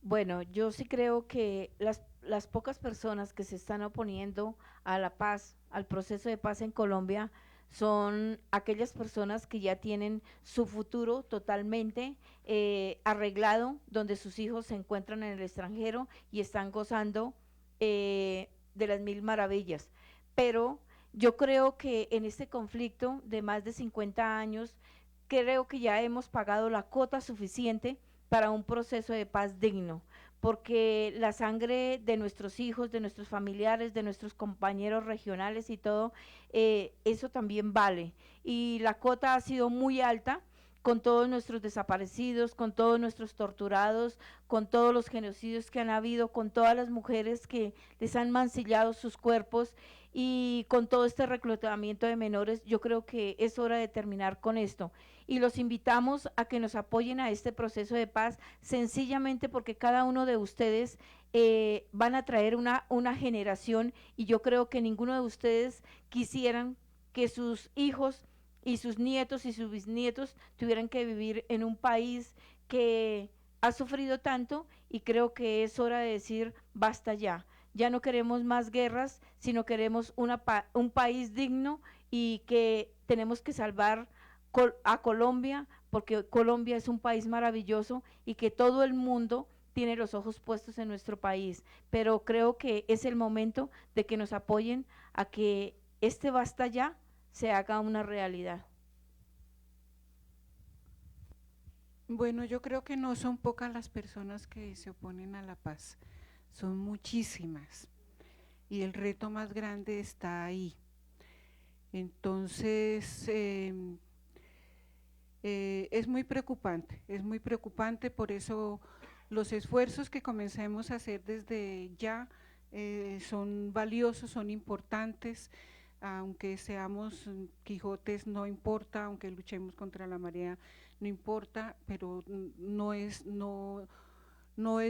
Bueno, yo sí creo que las pocas personas que se están oponiendo a la paz, al proceso de paz en Colombia, son aquellas personas que ya tienen su futuro totalmente arreglado, donde sus hijos se encuentran en el extranjero y están gozando de las mil maravillas. Pero yo creo que en este conflicto de más de 50 años, creo que ya hemos pagado la cuota suficiente para un proceso de paz digno, porque la sangre de nuestros hijos, de nuestros familiares, de nuestros compañeros regionales y todo, eso también vale. Y la cuota ha sido muy alta, con todos nuestros desaparecidos, con todos nuestros torturados, con todos los genocidios que han habido, con todas las mujeres que les han mancillado sus cuerpos y con todo este reclutamiento de menores. Yo creo que es hora de terminar con esto. Y los invitamos a que nos apoyen a este proceso de paz, sencillamente porque cada uno de ustedes van a traer una generación, y yo creo que ninguno de ustedes quisieran que sus hijos y sus nietos y sus bisnietos tuvieran que vivir en un país que ha sufrido tanto, y creo que es hora de decir basta ya. Ya no queremos más guerras, sino queremos un país digno, y que tenemos que salvar a Colombia, porque Colombia es un país maravilloso y que todo el mundo tiene los ojos puestos en nuestro país. Pero creo que es el momento de que nos apoyen a que este basta ya se haga una realidad. Bueno, yo creo que no son pocas las personas que se oponen a la paz, son muchísimas, y el reto más grande está ahí. Entonces, es muy preocupante, por eso los esfuerzos que comencemos a hacer desde ya son valiosos, son importantes, aunque seamos Quijotes no importa, aunque luchemos contra la marea no importa, pero no es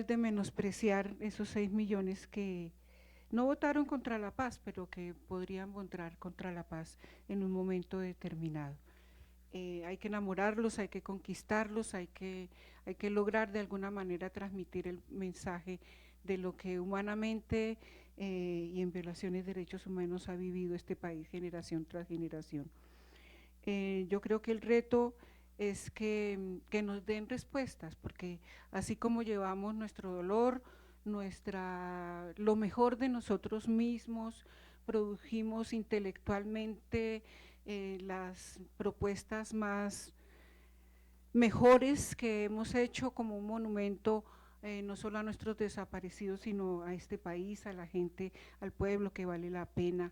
de menospreciar esos 6 millones que no votaron contra la paz, pero que podrían votar contra la paz en un momento determinado. Hay que enamorarlos, hay que conquistarlos, hay que lograr de alguna manera transmitir el mensaje de lo que humanamente y en violaciones de derechos humanos ha vivido este país generación tras generación. Yo creo que el reto es que nos den respuestas, porque así como llevamos nuestro dolor, lo mejor de nosotros mismos, produjimos intelectualmente las propuestas más mejores que hemos hecho como un monumento no solo a nuestros desaparecidos, sino a este país, a la gente, al pueblo que vale la pena,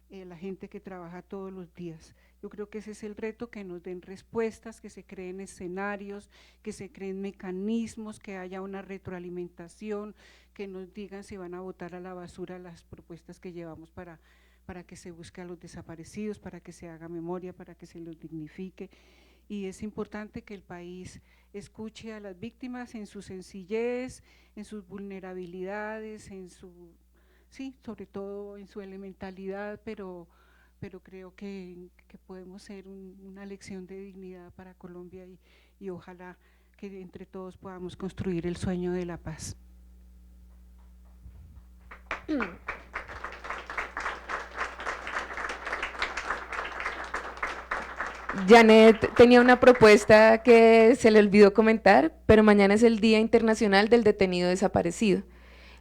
la gente que trabaja todos los días. Yo creo que ese es el reto, que nos den respuestas, que se creen escenarios, que se creen mecanismos, que haya una retroalimentación, que nos digan si van a botar a la basura las propuestas que llevamos para que se busque a los desaparecidos, para que se haga memoria, para que se los dignifique. Y es importante que el país escuche a las víctimas en su sencillez, en sus vulnerabilidades, sí, sobre todo en su elementalidad, pero creo que podemos ser una lección de dignidad para Colombia y ojalá que entre todos podamos construir el sueño de la paz. Janet tenía una propuesta que se le olvidó comentar, pero mañana es el Día Internacional del Detenido Desaparecido.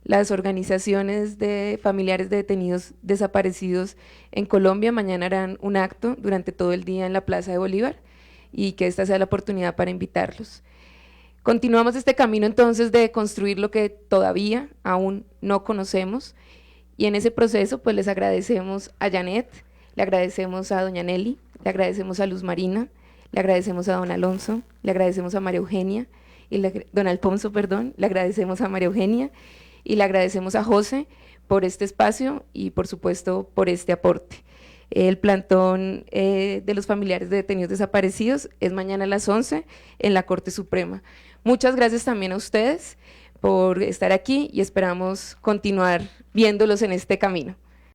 Las organizaciones de familiares de detenidos desaparecidos en Colombia mañana harán un acto durante todo el día en la Plaza de Bolívar y que esta sea la oportunidad para invitarlos. Continuamos este camino entonces de construir lo que todavía aún no conocemos y en ese proceso pues les agradecemos a Janet, le agradecemos a doña Nelly, le agradecemos a Luz Marina, le agradecemos a don Alonso, le agradecemos a María Eugenia, don Alfonso, perdón, le agradecemos a María Eugenia y le agradecemos a José por este espacio y por supuesto por este aporte. El plantón de los familiares de detenidos desaparecidos es mañana a las 11 en la Corte Suprema. Muchas gracias también a ustedes por estar aquí y esperamos continuar viéndolos en este camino.